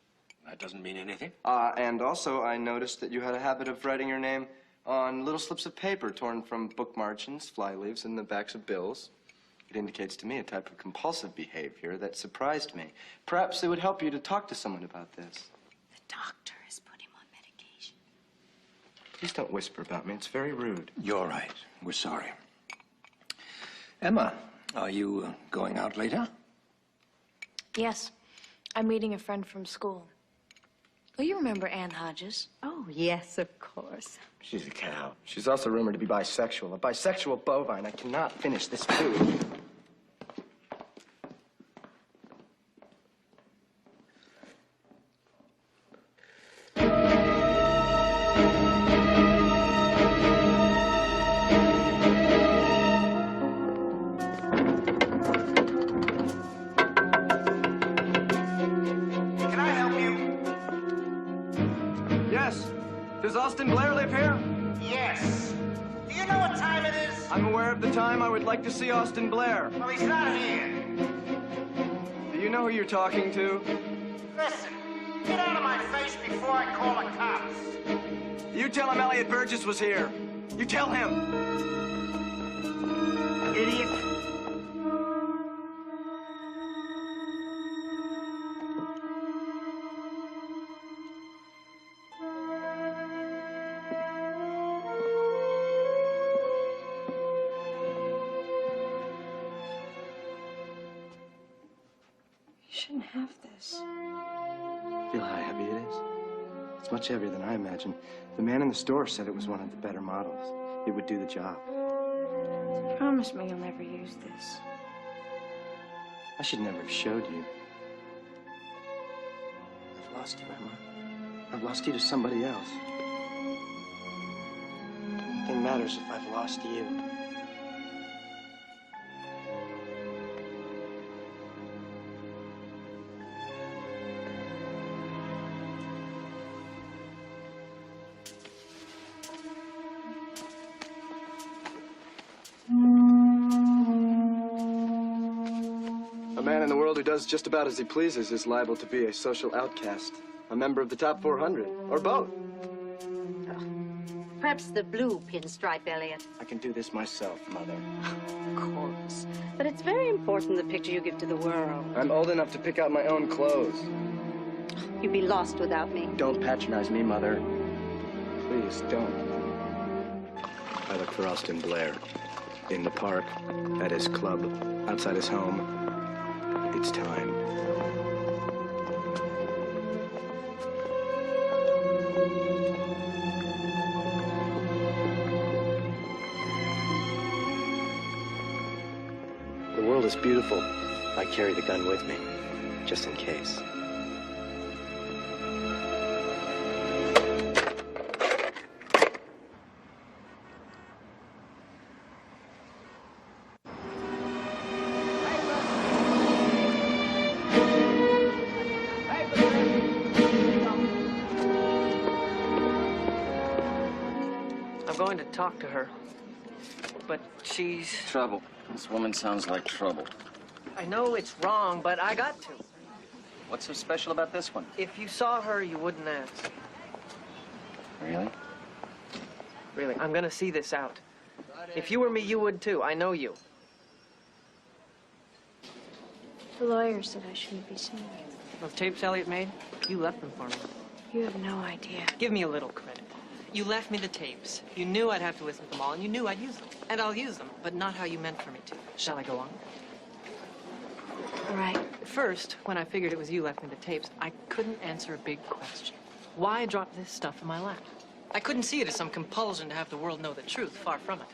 That doesn't mean anything. And also I noticed that you had a habit of writing your name on little slips of paper torn from book margins, flyleaves, and the backs of bills. It indicates to me a type of compulsive behavior that surprised me. Perhaps it would help you to talk to someone about this. The doctor has put him on medication. Please don't whisper about me. It's very rude. You're right. We're sorry. Emma, are you going out later? Yes. I'm meeting a friend from school. Oh, you remember Ann Hodges? Oh, yes, of course. She's a cow. She's also rumored to be bisexual. A bisexual bovine. I cannot finish this food. Can I help you? Yes. Does Austin Blair live here? Yes. Do you know what time it is? I'm aware of the time. I would like to see Austin Blair. Well, he's not here. Do you know who you're talking to? Listen, get out of my face before I call the cops. You tell him Elliot Burgess was here. You tell him. Idiot. You shouldn't have this. Feel how heavy it is? It's much heavier than I imagined. The man in the store said it was one of the better models. It would do the job. Promise me you'll never use this. I should never have showed you. I've lost you, Emma. I've lost you to somebody else. Nothing matters if I've lost you. A man in the world who does just about as he pleases is liable to be a social outcast, a member of the top 400, or both. Perhaps the blue pinstripe, Elliot. I can do this myself, Mother. Of course. But it's very important, the picture you give to the world. I'm old enough to pick out my own clothes. You'd be lost without me. Don't patronize me, Mother. Please, don't. I look for Austin Blair. In the park, at his club, outside his home. It's time. The world is beautiful. I carry the gun with me, just in case. I'm going to talk to her, but she's... Trouble. This woman sounds like trouble. I know it's wrong, but I got to. What's so special about this one? If you saw her, you wouldn't ask. Really? Really, I'm gonna see this out. If you were me, you would too. I know you. The lawyer said I shouldn't be seen. Those tapes Elliot made, you left them for me. You have no idea. Give me a little credit. You left me the tapes. You knew I'd have to listen to them all, and you knew I'd use them. And I'll use them, but not how you meant for me to. Shall I go on? Right. First, when I figured it was you left me the tapes, I couldn't answer a big question. Why drop this stuff in my lap? I couldn't see it as some compulsion to have the world know the truth. Far from it.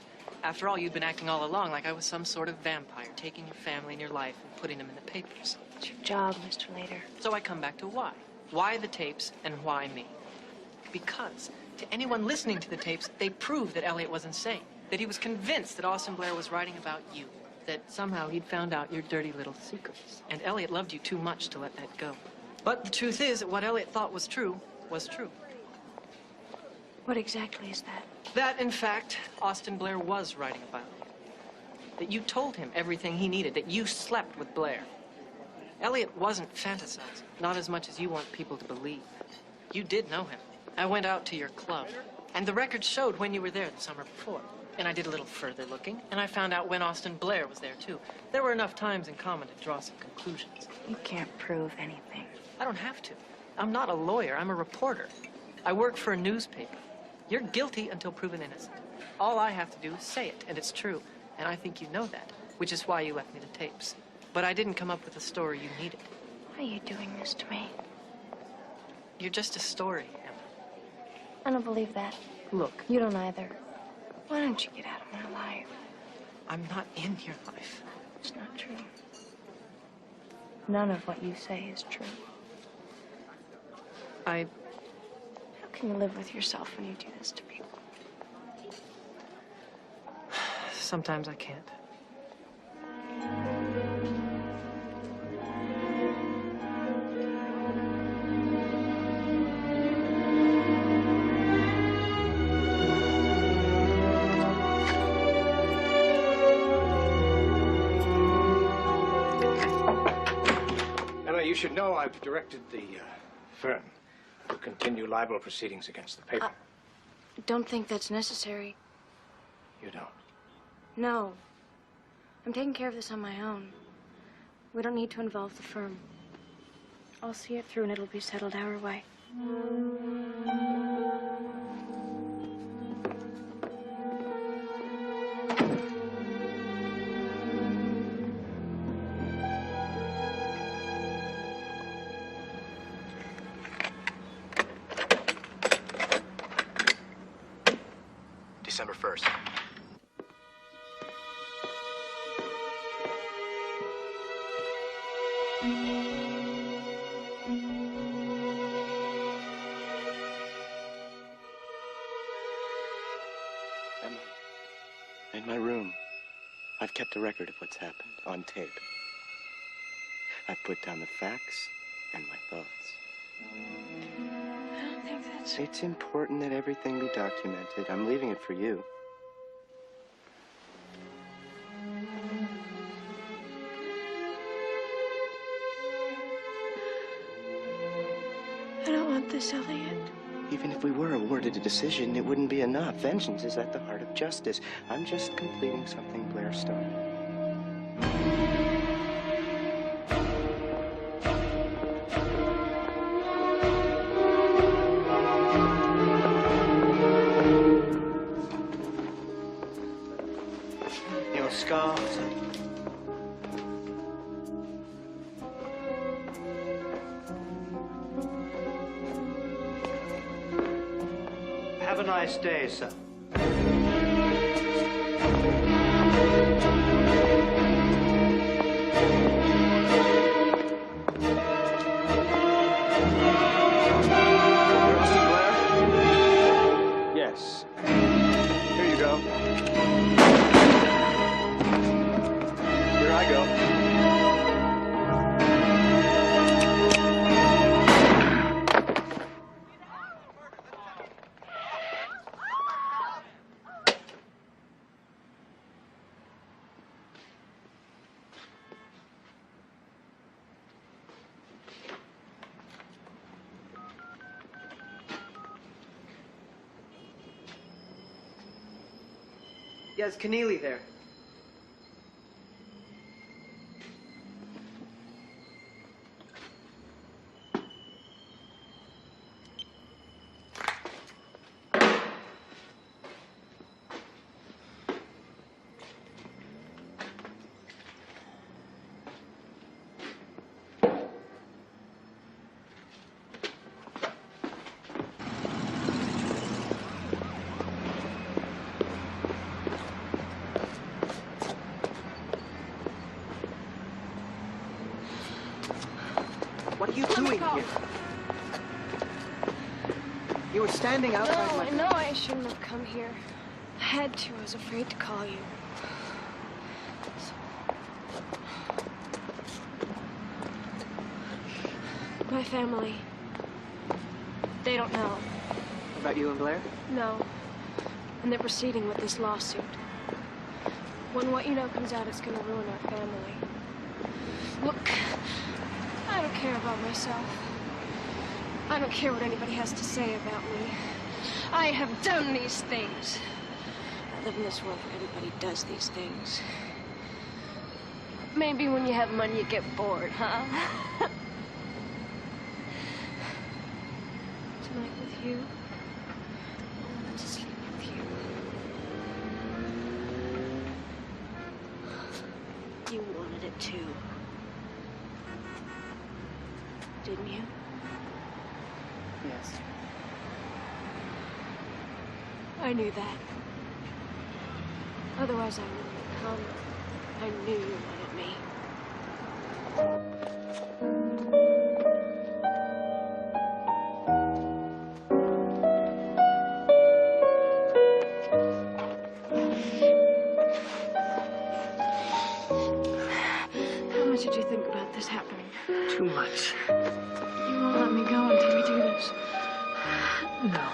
After all, you'd been acting all along like I was some sort of vampire, taking your family and your life and putting them in the papers. It's your job, Mr. Lader. So I come back to why. Why the tapes and why me? Because to anyone listening to the tapes, they prove that Elliot was insane. That he was convinced that Austin Blair was writing about you. That somehow he'd found out your dirty little secrets. And Elliot loved you too much to let that go. But the truth is that what Elliot thought was true was true. What exactly is that? That, in fact, Austin Blair was writing about you. That you told him everything he needed. That you slept with Blair. Elliot wasn't fantasizing. Not as much as you want people to believe. You did know him. I went out to your club. And the records showed when you were there the summer before. And I did a little further looking, and I found out when Austin Blair was there, too. There were enough times in common to draw some conclusions. You can't prove anything. I don't have to. I'm not a lawyer. I'm a reporter. I work for a newspaper. You're guilty until proven innocent. All I have to do is say it, and it's true. And I think you know that, which is why you left me the tapes. But I didn't come up with the story you needed. Why are you doing this to me? You're just a story, Emma. I don't believe that. Look. You don't either. Why don't you get out of my life? I'm not in your life. It's not true. None of what you say is true. How can you live with yourself when you do this to people? Sometimes I can't. You should know I've directed the firm to continue libel proceedings against the paper. Don't think that's necessary. You don't? No. I'm taking care of this on my own. We don't need to involve the firm. I'll see it through and it'll be settled our way. December 1st. Emma, in my room, I've kept a record of what's happened on tape. I've put down the facts and my thoughts. I don't think that's... It's important that everything be documented. I'm leaving it for you. I don't want this, Elliot. Even if we were awarded a decision, it wouldn't be enough. Vengeance is at the heart of justice. I'm just completing something Blair started. Your scarves. Have a nice day, sir. Yes. Here you go. Here I go. Yeah, is Connelly there? are you doing here? You were standing outside No, my... I know I shouldn't have come here. I had to. I was afraid to call you. My family. They don't know. About you and Blair? No. And they're proceeding with this lawsuit. When what you know comes out, it's gonna ruin our family. Look, I don't care about myself. I don't care what anybody has to say about me. I have done these things. I live in this world where everybody does these things. Maybe when you have money, you get bored, huh? Tonight with you, I want to sleep with you. You wanted it too. Didn't you? Yes. I knew that. Otherwise, I wouldn't have come. I knew you wanted me. How much did you think about this happening? Too much. You won't let me go until we do this. No.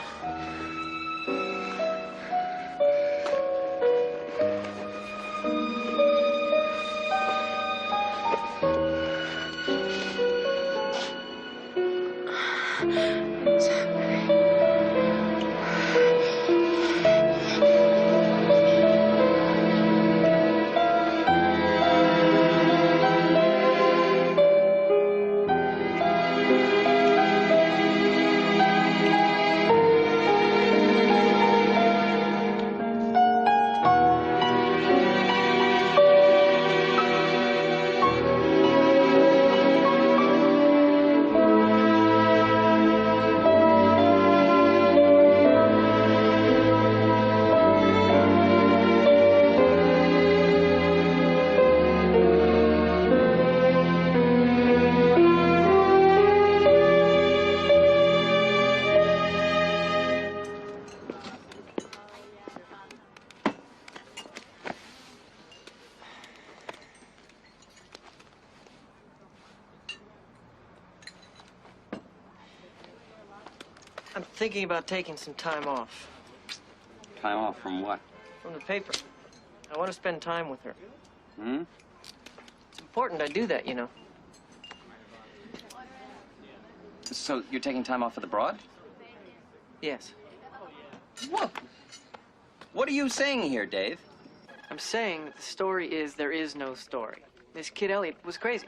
What's happening? I'm thinking about taking some time off. Time off from what? From the paper. I want to spend time with her. Hmm? It's important I do that, you know. So you're taking time off for the broad? Yes. What? What are you saying here, Dave? I'm saying that the story is there is no story. This kid Elliot was crazy.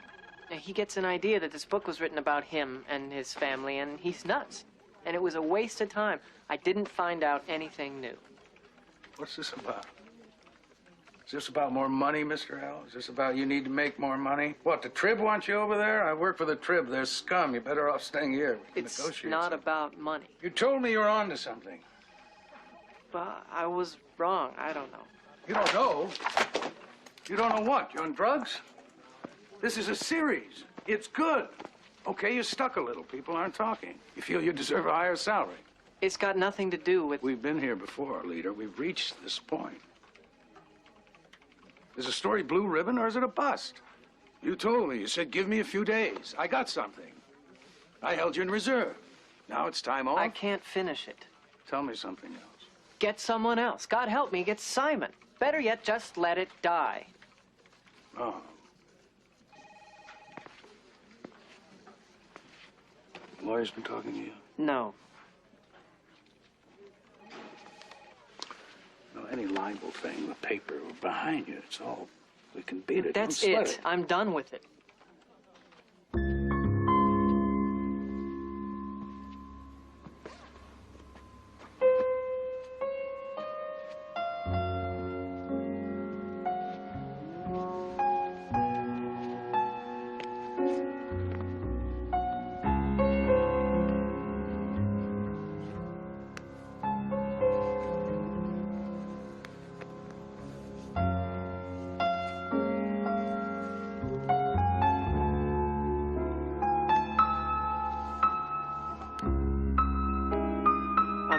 Now, he gets an idea that this book was written about him and his family, and he's nuts. And it was a waste of time. I didn't find out anything new. What's this about? Is this about more money, Mr. L? Is this about you need to make more money? What, the Trib wants you over there? I work for the Trib. They're scum. You're better off staying here. We can It's negotiate not something. about money. You told me you were on to something. But I was wrong. I don't know. You don't know? You don't know what? You're on drugs? This is a series. It's good. Okay, you're stuck a little. People aren't talking. You feel you deserve a higher salary. It's got nothing to do with... We've been here before, leader. We've reached this point. Is the story blue ribbon or is it a bust? You told me. You said, give me a few days. I got something. I held you in reserve. Now it's time off. I can't finish it. Tell me something else. Get someone else. God help me, get Simon. Better yet, just let it die. Oh. The lawyer's been talking to you? No. No, any libel thing, the paper, we're behind you. It's all... We can beat it. That's Don't sweat it. I'm done with it.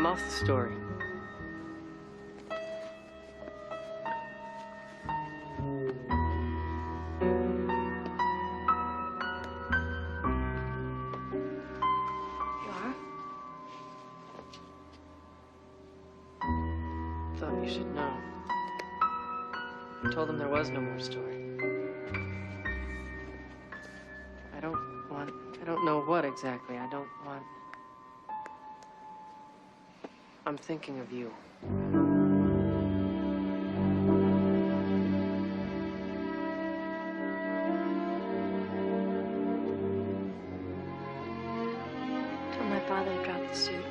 I'm off the story. You are? Thought you should know. I told them there was no more story. I don't know what exactly. I'm thinking of you. Tell my father to drop the suit.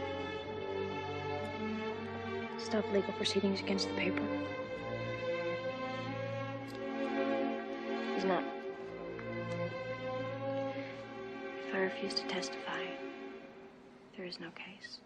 Stop legal proceedings against the paper. He's not. If I refuse to testify, there is no case.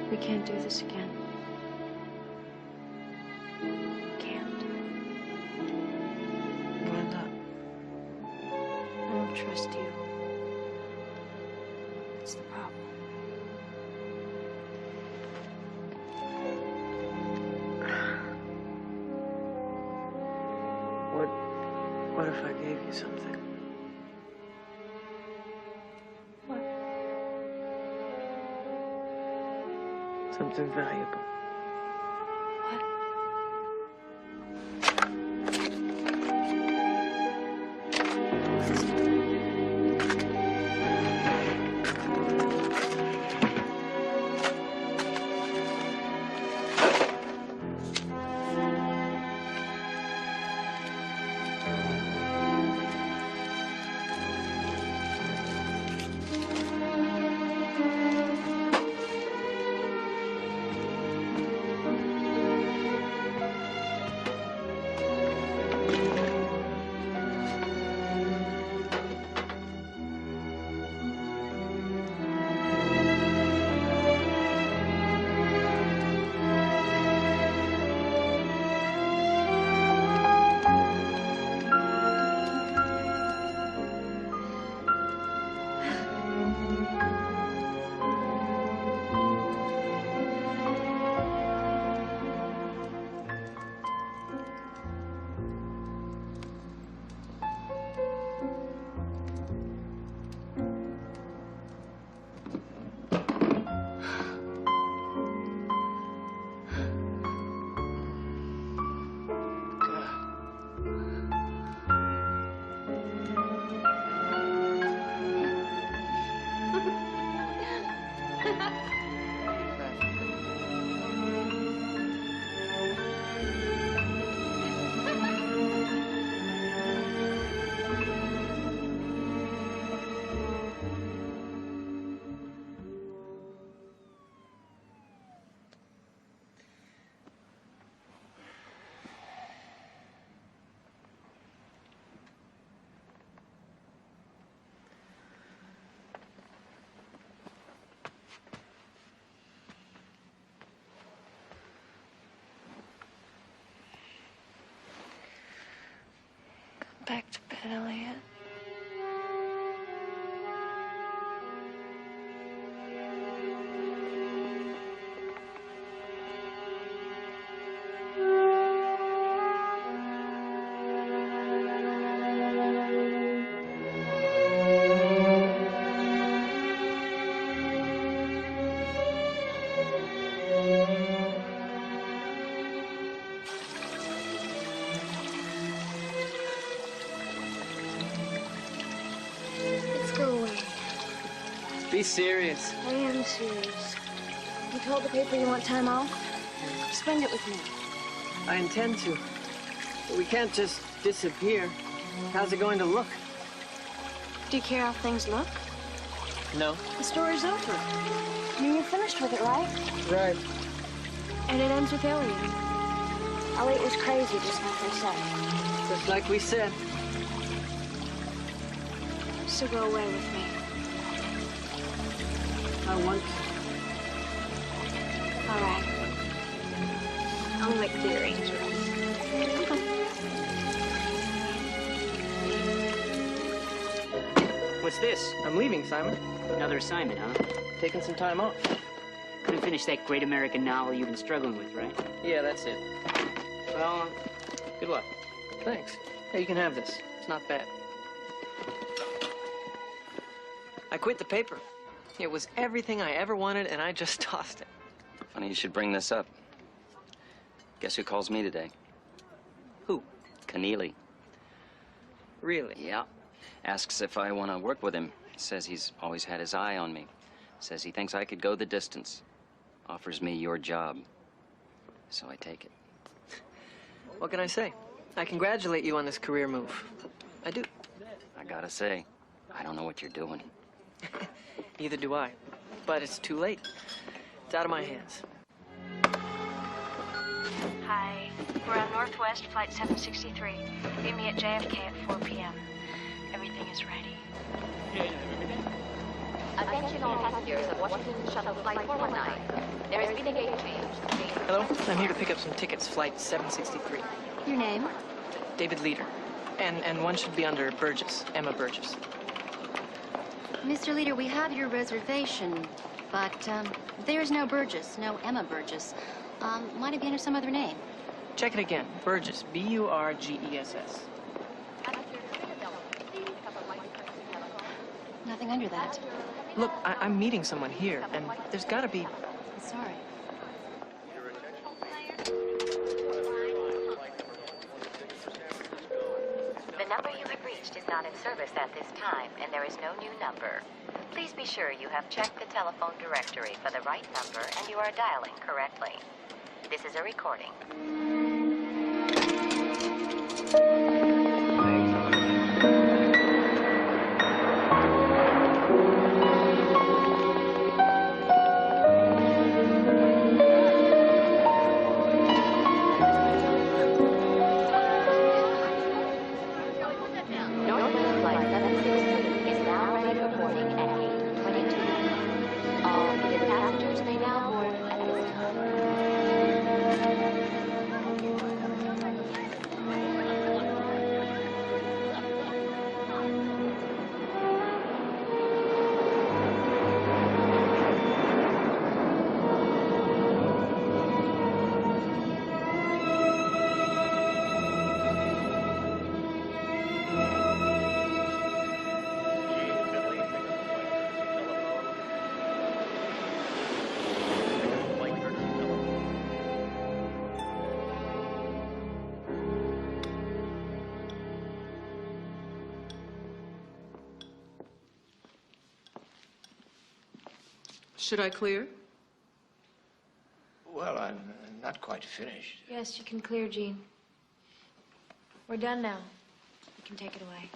We can't do this again. Can't. Why not? I don't trust you. That's the problem. What if I gave you something? What? Something valuable. What? Back to bed, Elliot. serious. I am serious. You told the paper you want time off? Spend it with me. I intend to. But we can't just disappear. How's it going to look? Do you care how things look? No. The story's over. I mean, you're finished with it, right? Right. And it ends with Elliot. Elliot was crazy, just like they said. Just like we said. So go away with me. I want to. All right. I'll make the arrangements. What's this? I'm leaving, Simon. Another assignment, huh? Taking some time off. Couldn't finish that great American novel you've been struggling with, right? Yeah, that's it. Well, good luck. Thanks. Hey, you can have this. It's not bad. I quit the paper. It was everything I ever wanted, and I just tossed it. Funny you should bring this up. Guess who calls me today? Who? Connelly. Really? Yeah. Asks if I want to work with him. Says he's always had his eye on me. Says he thinks I could go the distance. Offers me your job. So I take it. What can I say? I congratulate you on this career move. I do. I gotta say, I don't know what you're doing. Neither do I. But it's too late. It's out of my hands. Hi. We're on Northwest, Flight 763. Meet me at JFK at 4 p.m. Everything is ready. Attention all passengers of Washington Shuttle Flight 419. There has been a gate change. Hello? I'm here to pick up some tickets, Flight 763. Your name? David Leader. And one should be under Burgess, Emma Burgess. Mr. Leader, we have your reservation, but there's no Burgess, no Emma Burgess. Might it be under some other name? Check it again. Burgess. B-U-R-G-E-S-S. Nothing under that. Look, I'm meeting someone here, and there's got to be... Sorry. The number you have reached is not in service at this time, and there is no new number. Please be sure you have checked the telephone directory for the right number and you are dialing correctly. This is a recording. Northwest Flight 763 is now ready for boarding at 8:22. All needed passengers may now board at this time. Should I clear? Well, I'm not quite finished. Yes, you can clear, Jean. We're done now. You can take it away.